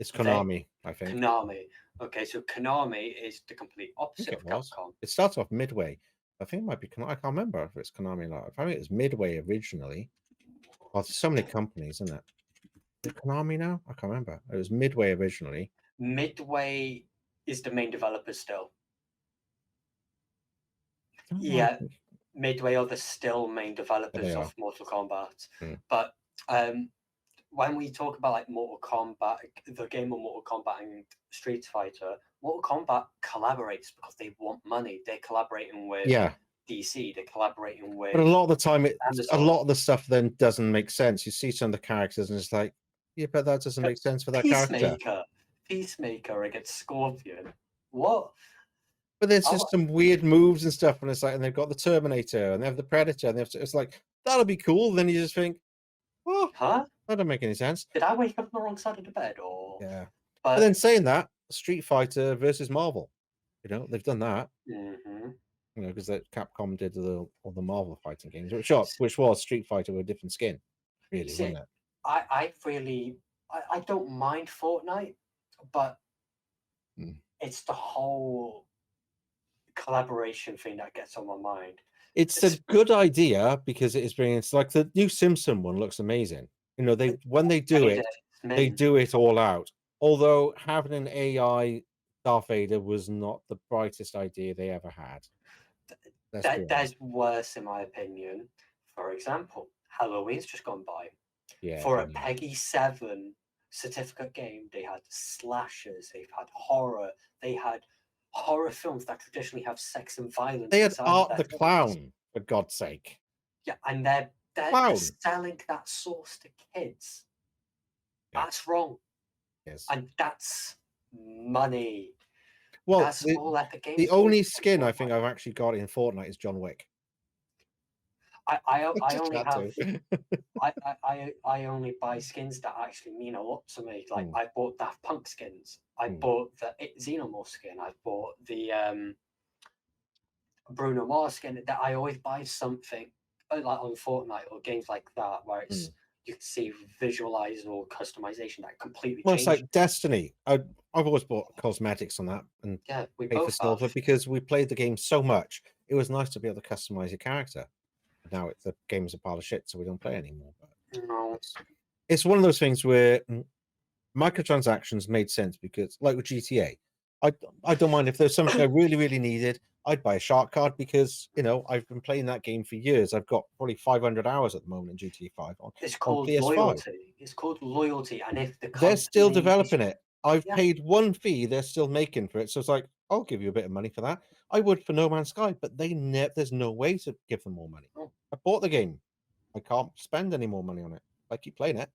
It's Konami, I think. Konami. Okay, so Konami is the complete opposite of it was. Capcom. It starts off Midway. I think it might be. I can't remember if it's Konami or not. I think it was Midway originally. Well, there's so many companies, isn't it? Is it Konami now? I can't remember. It was Midway originally. Midway is the main developer still. I don't know. Yeah. Midway are the still main developers They of Mortal Kombat. Hmm. But when we talk about like Mortal Kombat, the game of Mortal Kombat and Street Fighter, Mortal Kombat collaborates because they want money. They're collaborating with Yeah, DC. They're collaborating with. but a lot of the time, a Amazon. lot of the stuff then doesn't make sense. You see some of the characters, and it's like, yeah, but that doesn't make sense for that character. Peacemaker against Scorpion. What? But there's just some weird moves and stuff, and it's like, and they've got the Terminator, and they have the Predator, and it's like that'll be cool. Then you just think, oh, Huh? that don't make any sense. Did I wake up on the wrong side of the bed, or? Yeah. But But then saying that, Street Fighter versus Marvel, you know, they've done that. Mhm. You know, because Capcom did all the Marvel fighting games, which was Street Fighter with a different skin, really, See, wasn't it? I don't mind Fortnite, but Hmm. it's the whole collaboration thing that gets on my mind. It's a good idea because it is bringing. It's like the new Simpson one looks amazing. You know, when they do it, they do it all out. Although having an AI Darth Vader was not the brightest idea they ever had. Let's be honest. There's worse, in my opinion. For example, Halloween's just gone by. Yeah, For I a know. Peggy 7 certificate game, they had slashers, they've had horror, they had horror films that traditionally have sex and violence. They had inside of Art their the films. Clown, for God's sake. Yeah, and they're Clown. selling that source to kids. Yeah. That's wrong, Yes. and that's money. Well, That's all Epic Games. the do. only skin I think I've actually got in Fortnite is John Wick. I Just only had have to. I only buy skins that actually mean a lot to me. Like Hmm. I bought Daft Punk skins. I Hmm. bought the Xenomorph skin. I bought the Bruno Mars skin. That I always buy something like on Fortnite or games like that where it's you can see visualizable customization that completely Well, it's changed. like Destiny. I've always bought cosmetics on that and Yeah, we paid for both silver have. because we played the game so much. It was nice to be able to customize your character. But now the game's a pile of shit, so we don't play anymore. But No, it's one of those things where microtransactions made sense because, like with GTA, I don't mind if there's something I really, really needed. I'd buy a shark card because I've been playing that game for years. I've got probably 500 hours at the moment in GTA 5 it's on called PS5. loyalty. It's called loyalty, and if the They're still company is developing it. I've Yeah. paid one fee. They're still making for it. So it's like, I'll give you a bit of money for that. I would for No Man's Sky, but there's no way to give them more money. Oh. I bought the game. I can't spend any more money on it. I keep playing it.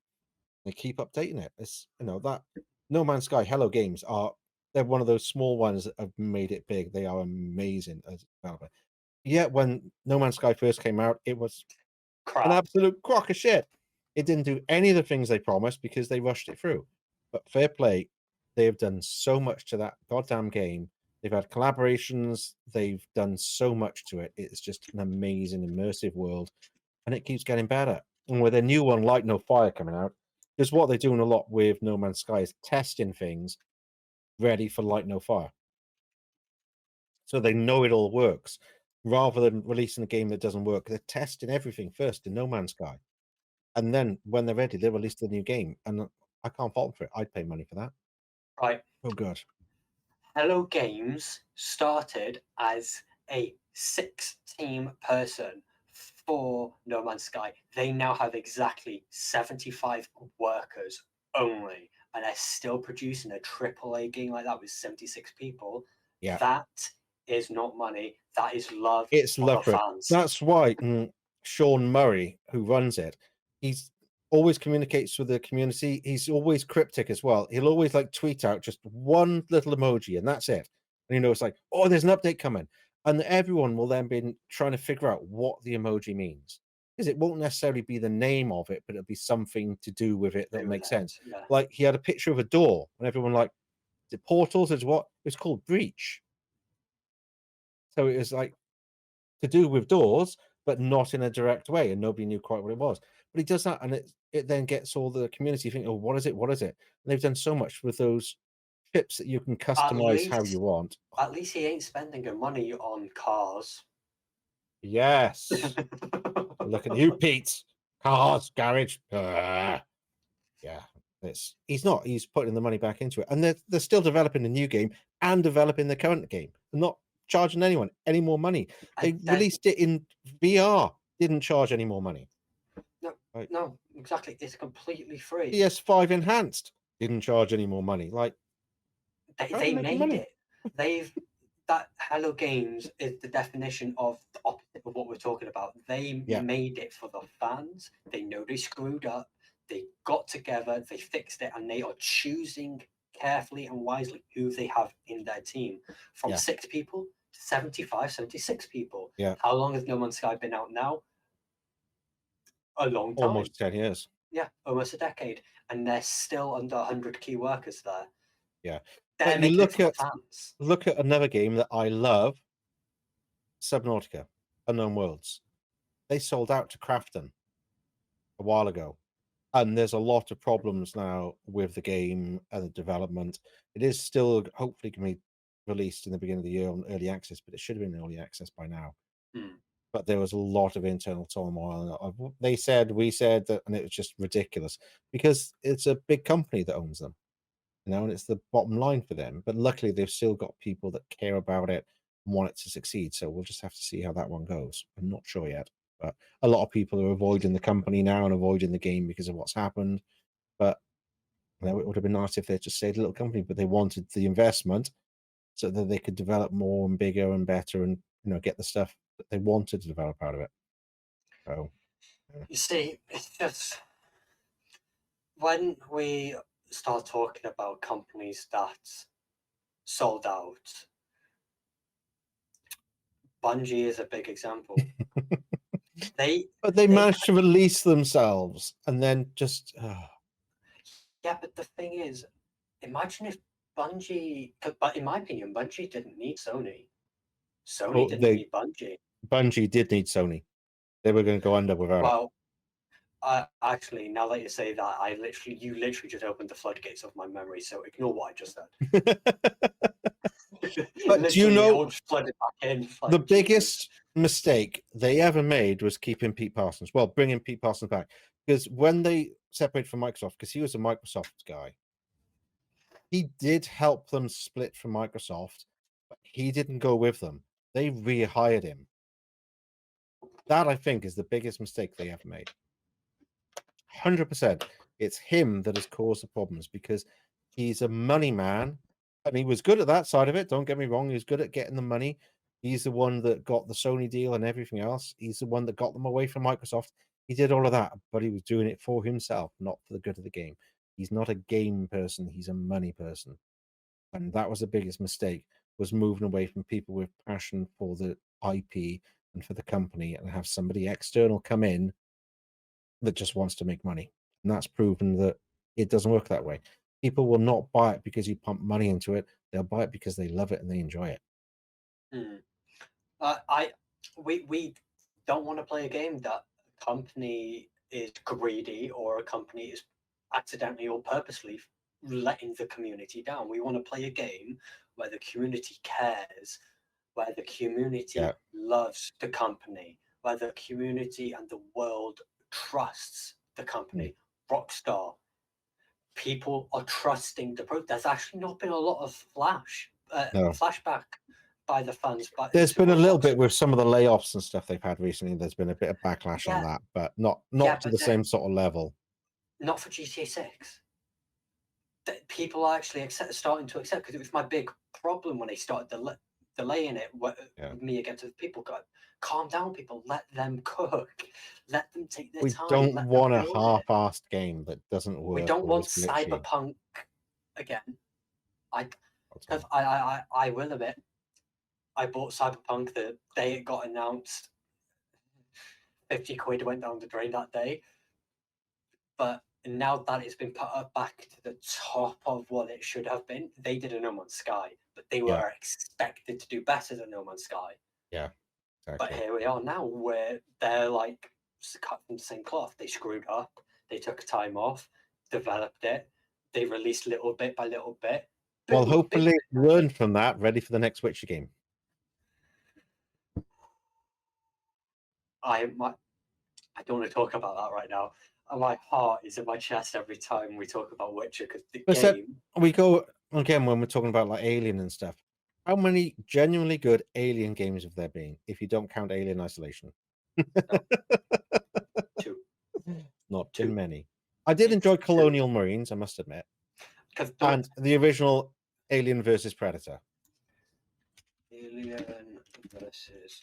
They keep updating it. It's that No Man's Sky, Hello Games they're one of those small ones that have made it big. They are amazing as a developer. Yet when No Man's Sky first came out, it was an crap. absolute crock of shit. It didn't do any of the things they promised because they rushed it through. But fair play, they have done so much to that goddamn game. They've had collaborations. They've done so much to it. It's just an amazing, immersive world, and it keeps getting better. And with a new one, Light No Fire, coming out, because what they're doing a lot with No Man's Sky is testing things ready for Light No Fire. So they know it all works. Rather than releasing a game that doesn't work, they're testing everything first in No Man's Sky. And then when they're ready, they release the new game. And I can't fault them for it. I'd pay money for that. Right. Oh, God. Hello Games started as a 6-team person for No Man's Sky. They now have exactly 75 workers only, and they're still producing a AAA game like that with 76 people. Yeah. That is not money. That is love. It's love for it. Fans. That's why Sean Murray, who runs it, he's always communicates with the community. He's always cryptic as well. He'll always tweet out just one little emoji and that's it. And it's like, oh, there's an update coming. And everyone will then be trying to figure out what the emoji means. Because it won't necessarily be the name of it, but it'll be something to do with it that makes sense. Yeah. Like he had a picture of a door and everyone the portals is what it's called, breach. So it was to do with doors, but not in a direct way, and nobody knew quite what it was. But he does that, and it then gets all the community thinking, "Oh, what is it? What is it?" And they've done so much with those chips that you can customize how you want. At least he ain't spending your money on cars. Yes. Look at you, Pete. Cars, garage. Yeah. He's not. He's putting the money back into it, and they're still developing a new game and developing the current game. They're not charging anyone any more money. They released it in VR. Didn't charge any more money. No, exactly. It's completely free. PS5 enhanced. Didn't charge any more money. They made it. That Hello Games is the definition of the opposite of what we're talking about. They made it for the fans. They know they screwed up. They got together, they fixed it, and they are choosing carefully and wisely who they have in their team. From 6 people to 75, 76 people. Yeah. How long has No Man's Sky been out now? A long time. Almost 10 years. Yeah, almost a decade. And they're still under 100 key workers there. Yeah. They're making it for fans. Look at another game that I love, Subnautica, Unknown Worlds. They sold out to Krafton a while ago. And there's a lot of problems now with the game and the development. It is still hopefully going to be released in the beginning of the year on early access, but it should have been early access by now. But there was a lot of internal turmoil. We said that, and it was just ridiculous because it's a big company that owns them, and it's the bottom line for them. But luckily, they've still got people that care about it and want it to succeed. So we'll just have to see how that one goes. I'm not sure yet. But a lot of people are avoiding the company now and avoiding the game because of what's happened. But it would have been nice if they just stayed a little company, but they wanted the investment so that they could develop more and bigger and better and get the stuff that they wanted to develop out of it. So you see, it's just when we start talking about companies that sold out, Bungie is a big example. They managed to release themselves and then just yeah, but the thing is, imagine if Bungie, but in my opinion, Bungie didn't need Sony. Sony didn't need Bungie. Bungie did need Sony. They were going to go under without it. Well, Actually, now that you say that, you literally just opened the floodgates of my memory. So ignore what I just said. But do you Literally, it know all just flooded back in. the Like, Jesus. biggest mistake they ever made was keeping Pete Parsons? Well, bringing Pete Parsons back, because when they separated from Microsoft, because he was a Microsoft guy, he did help them split from Microsoft, but he didn't go with them. They rehired him. That, I think, is the biggest mistake they ever made. 100%. It's him that has caused the problems because he's a money man, and he was good at that side of it. Don't get me wrong. He was good at getting the money. He's the one that got the Sony deal and everything else. He's the one that got them away from Microsoft. He did all of that, but he was doing it for himself, not for the good of the game. He's not a game person. He's a money person. And that was the biggest mistake, was moving away from people with passion for the IP and for the company and have somebody external come in that just wants to make money. And that's proven that it doesn't work that way. People will not buy it because you pump money into it. They'll buy it because they love it and they enjoy it. We don't want to play a game that a company is greedy or a company is accidentally or purposely letting the community down. We want to play a game where the community cares, where the community loves the company, where the community and the world trusts the company. Rockstar. People are trusting the product. There's actually not been a lot of flashback by the fans. But there's been a little bit with some of the layoffs and stuff they've had recently. There's been a bit of backlash on that, but not to the same sort of level. Not for GTA 6. People are actually starting to accept, because it was my big problem when they started delaying it. Me against the people got calm down, people, let them cook, let them take their time. We don't want a half-assed game that doesn't work. We don't want Cyberpunk again. I will admit, I bought Cyberpunk the day it got announced. 50 quid went down the drain that day. But now that it's been put up back to the top of what it should have been, they did a No Man's Sky, but they were expected to do better than No Man's Sky. Yeah, exactly. But here we are now, where they're like cut from the same cloth. They screwed up. They took time off, developed it. They released little bit by little bit. Well, hopefully learn from that, ready for the next Witcher game. I don't want to talk about that right now. My heart is in my chest every time we talk about Witcher, because the game. We go again when we're talking about like Alien and stuff. How many genuinely good Alien games have there been, if you don't count Alien Isolation? Two. Not too many. I did enjoy Colonial Marines, I must admit. And the original Alien versus Predator. Alien versus.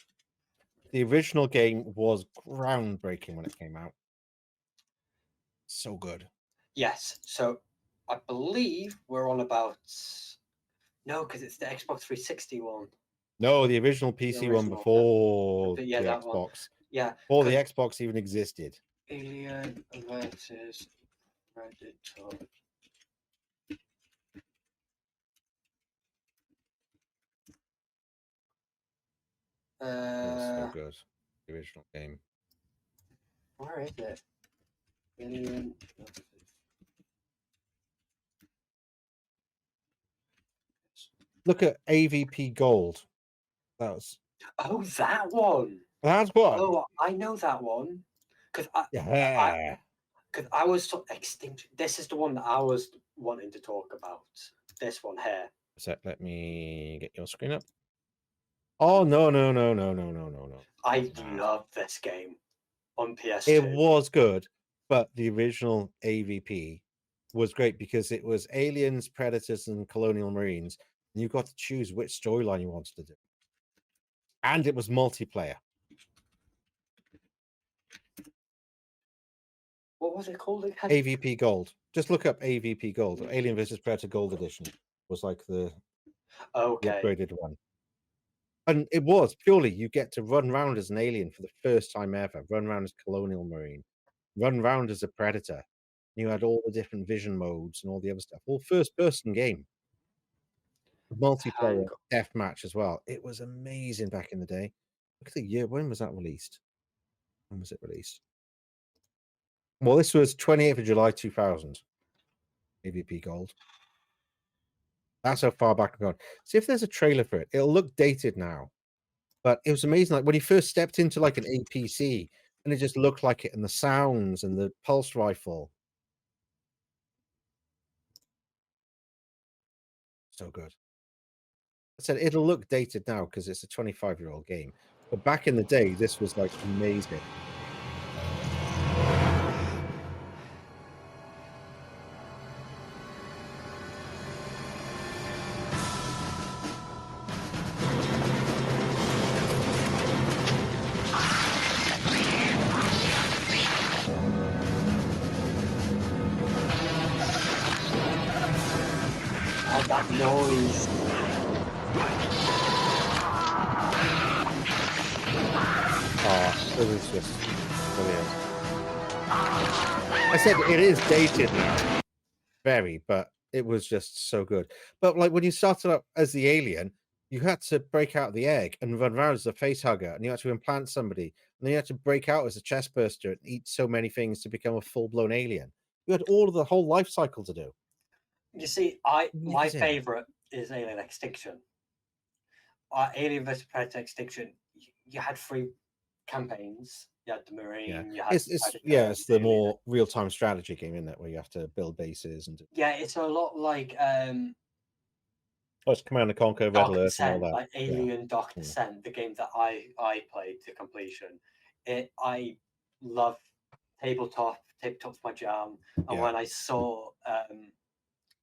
The original game was groundbreaking when it came out. So good. Yes. So I believe we're on about. No, because it's the Xbox 360 one. No, the original PC one before the Xbox. One. Yeah. Before the Xbox even existed. Alien versus Predator. So good. The original game. Where is it? Alien. Look at AVP Gold. That was. Oh, that one. That's what. Oh, I know that one. Because I was so extinct. This is the one that I was wanting to talk about. This one here. So let me get your screen up. Oh no. I love this game on PS2. It was good, but the original AVP was great because it was aliens, predators, and colonial marines, and you got to choose which storyline you wanted to do. And it was multiplayer. What was it called again? AVP Gold. Just look up AVP Gold. Or Alien vs Predator Gold Edition was like the upgraded one. And it was purely you get to run around as an alien for the first time ever, run around as colonial marine, run around as a predator. You had all the different vision modes and all the other stuff. All first person game. Multiplayer deathmatch as well. It was amazing back in the day. Look at the year. When was that released? When was it released? Well, this was 28th of July 2000. AVP Gold. That's how far back I've gone. See if there's a trailer for it. It'll look dated now, but it was amazing. Like when he first stepped into like an APC, and it just looked like it, and the sounds and the pulse rifle. So good. I said it'll look dated now because it's a 25-year-old game, but back in the day, this was like amazing. Oh, that noise. Oh, it was just brilliant. I said it is dated now, very, but it was just so good. But like when you started up as the alien, you had to break out the egg and run around as a face hugger, and you had to implant somebody, and then you had to break out as a chest burster and eat so many things to become a full-blown alien. You had all of the whole life cycle to do. You see, my Amazing. favorite is Alien Extinction. Alien vs Predator Extinction. You had 3 campaigns. You had the Marine. You had It's Predator, it's the Alien. more real-time strategy game, isn't it, where you have to build bases and Yeah, it's a lot like it's Command and Conquer, Red Dark Alert, and Descent, all that. like Alien Dark Mm. Descent, the game that I played to completion. I love tabletop's my jam. And Yeah. when I saw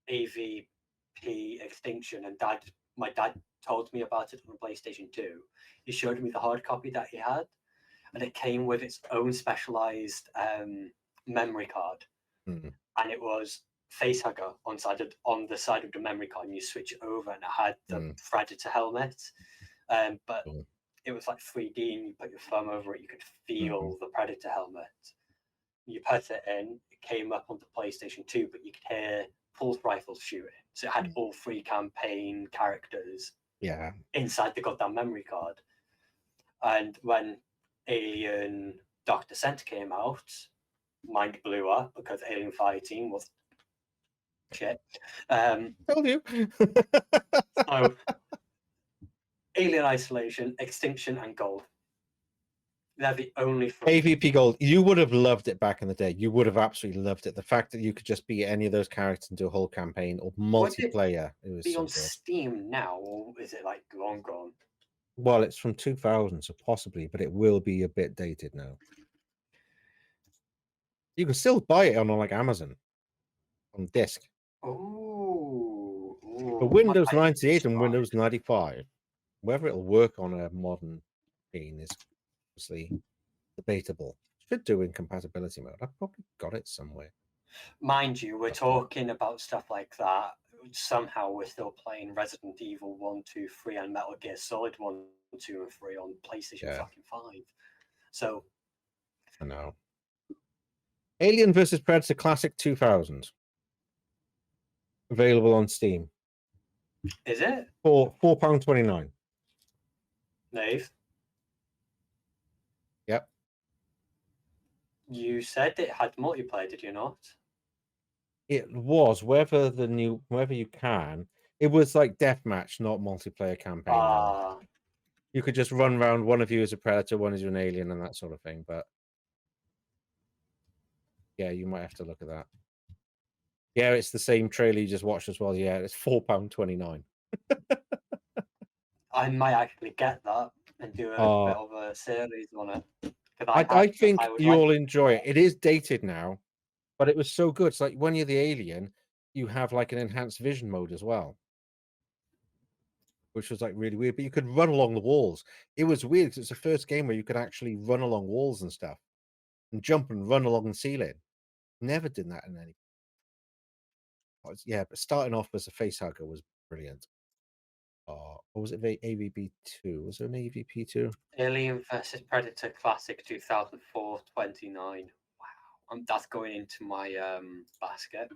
AVP Extinction, and my dad told me about it on PlayStation 2, he showed me the hard copy that he had, and it came with its own specialized memory card, Mm. and it was facehugger on the side of the memory card, and you switch it over, and it had the Predator helmet, but Cool. it was like 3D, and you put your thumb over it, you could feel the Predator helmet. You put it in, it came up onto PlayStation 2, but you could hear pulse rifles shooting. So it had all 3 campaign characters Yeah. inside the goddamn memory card. And when Alien Dark Descent came out, mind blew up because Alien Fireteam was shit. Told you. So Alien Isolation, Extinction, and Gold. They're the only 3. AVP Gold, you would have loved it back in the day. You would have absolutely loved it. The fact that you could just be any of those characters and do a whole campaign or Would it multiplayer. It was be so on good. Steam now, or is it like long gone? Well, it's from 2000, so possibly, but it will be a bit dated now. You can still buy it on like Amazon on disc. Oh, For Windows 98 and Windows 95, whether it'll work on a modern machine is obviously debatable. Should do in compatibility mode. I've probably got it somewhere. Mind you, we're talking about stuff like that. Somehow we're still playing Resident Evil 1, 2, 3 and Metal Gear Solid 1, 2, and 3 on PlayStation fucking 5. So I know. Alien vs Predator Classic 2000. Available on Steam. is it? For £4.29. Nave? Yep. You said it had multiplayer, did you not? It was whether you can. It was like deathmatch, not multiplayer campaign. You could just run around, one of you as a predator, one as an alien, and that sort of thing. But yeah, you might have to look at that. Yeah, it's the same trailer you just watched as well. Yeah, it's £4.29. I might actually get that and do a bit of a series on it. I think you'll enjoy it. It is dated now, but it was so good. It's like when you're the alien, you have like an enhanced vision mode as well, which was like really weird. But you could run along the walls. It was weird because it's the first game where you could actually run along walls and stuff, and jump and run along the ceiling. Never did that in any. Yeah, but starting off as a face hugger was brilliant. Or was it AVP2? Was there an AVP2? Alien vs Predator Classic 2004 29. Wow, that's going into my basket.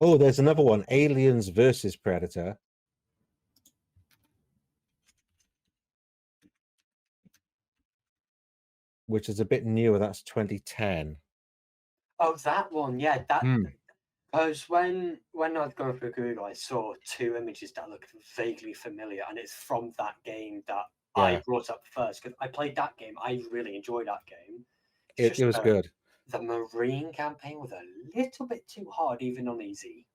Oh, there's another one. Aliens versus Predator. which is a bit newer. That's 2010. Oh, that one, yeah. That Hmm. because when I was going through Google, I saw two images that looked vaguely familiar, and it's from that game that I Yeah. brought up first because I played that game. I really enjoyed that game. It was good. The Marine campaign was a little bit too hard, even on easy.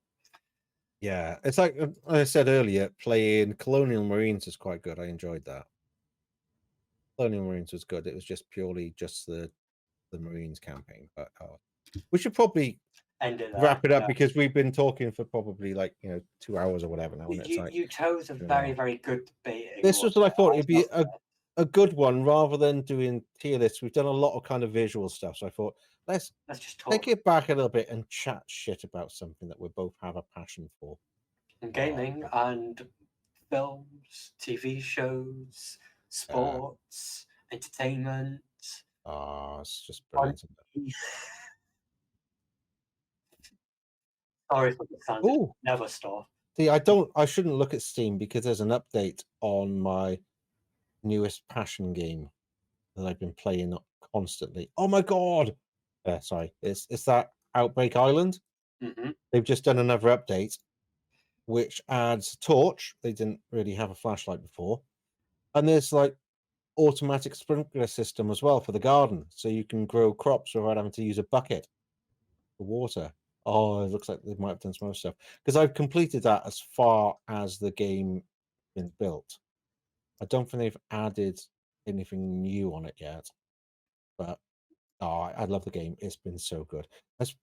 Yeah, it's like I said earlier, playing Colonial Marines is quite good. I enjoyed that. Colonial Marines was good. It was just purely just the Marines campaign. But we should probably Ended wrap it up yeah. because we've been talking for probably 2 hours or whatever now. And it's You chose a very good debate. This was what I thought it'd be a good one rather than doing tier lists. We've done a lot of kind of visual stuff, so I thought let's just talk. take it back a little bit and chat shit about something that we both have a passion for. Gaming and films, TV shows, sports, entertainment. It's just brilliant. Sorry for the sound. Oh, never stop. See, I shouldn't look at Steam because there's an update on my newest passion game that I've been playing constantly. Oh my god! Sorry, it's that Outbreak Island. Mm-hmm. They've just done another update, which adds torch. They didn't really have a flashlight before, and there's like automatic sprinkler system as well for the garden, so you can grow crops without having to use a bucket for water. Oh, it looks like they might have done some other stuff because I've completed that as far as the game been built. I don't think they've added anything new on it yet, but I love the game. It's been so good. It's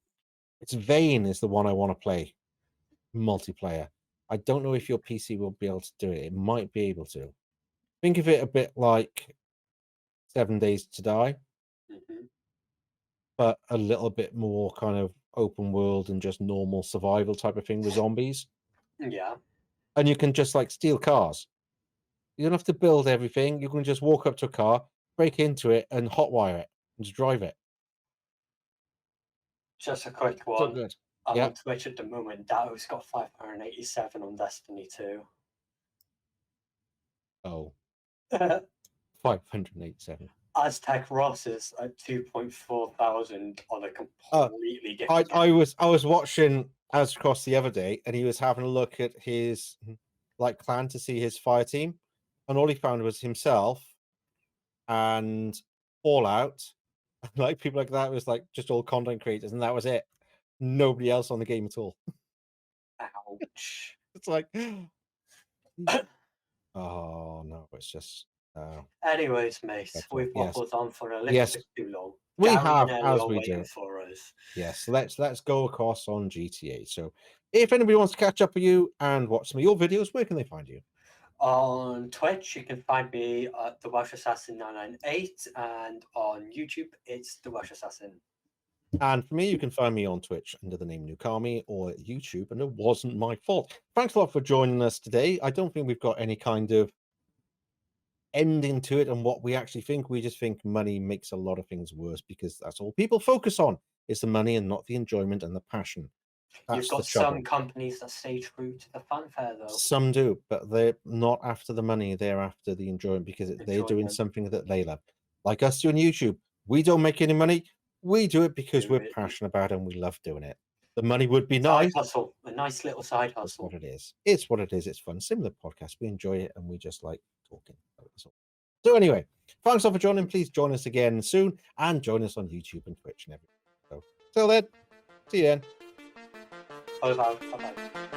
Vane is the one I want to play multiplayer. I don't know if your PC will be able to do it. It might be able to. Think of it a bit like 7 Days to Die, but a little bit more kind of open world and just normal survival type of thing with zombies. Yeah. And you can just like steal cars. You don't have to build everything. You can just walk up to a car, break into it, and hotwire it and just drive it. Just a quick one. So good. I'm on Twitch at the moment. Dato's got 587 on Destiny 2. Oh. 587. Aztec Ross is at 2.4 thousand on a completely different. I was watching Azcross the other day, and he was having a look at his clan to see his fire team, and all he found was himself and Fallout. Like people like that was like just all content creators, and that was it. Nobody else on the game at all. Ouch. It's like, oh no, it's just. Anyways, mate, we've waffled on for a little bit too long. We have, as we do. For us. Yes, let's go across on GTA. So, if anybody wants to catch up with you and watch some of your videos, where can they find you? On Twitch, you can find me at the Welsh Assassin 998, and on YouTube, it's the Welsh Assassin. And for me, you can find me on Twitch under the name Nukami or YouTube, and it wasn't my fault. Thanks a lot for joining us today. I don't think we've got any kind of ending to it and what we actually think. We just think money makes a lot of things worse because that's all people focus on is the money and not the enjoyment and the passion. You've got some companies that stay true to the fanfare, though. Some do, but they're not after the money. They're after the enjoyment because they're doing something that they love. Like us doing YouTube. We don't make any money. We do it because we're passionate about it and we love doing it. The money would be nice. Hustle, a nice little side hustle. That's what it is. It's what it is. It's fun. Similar podcast. We enjoy it and we just like talking. So anyway, thanks all for joining. Please join us again soon and join us on YouTube and Twitch and everything. So till then, see you then. Bye-bye.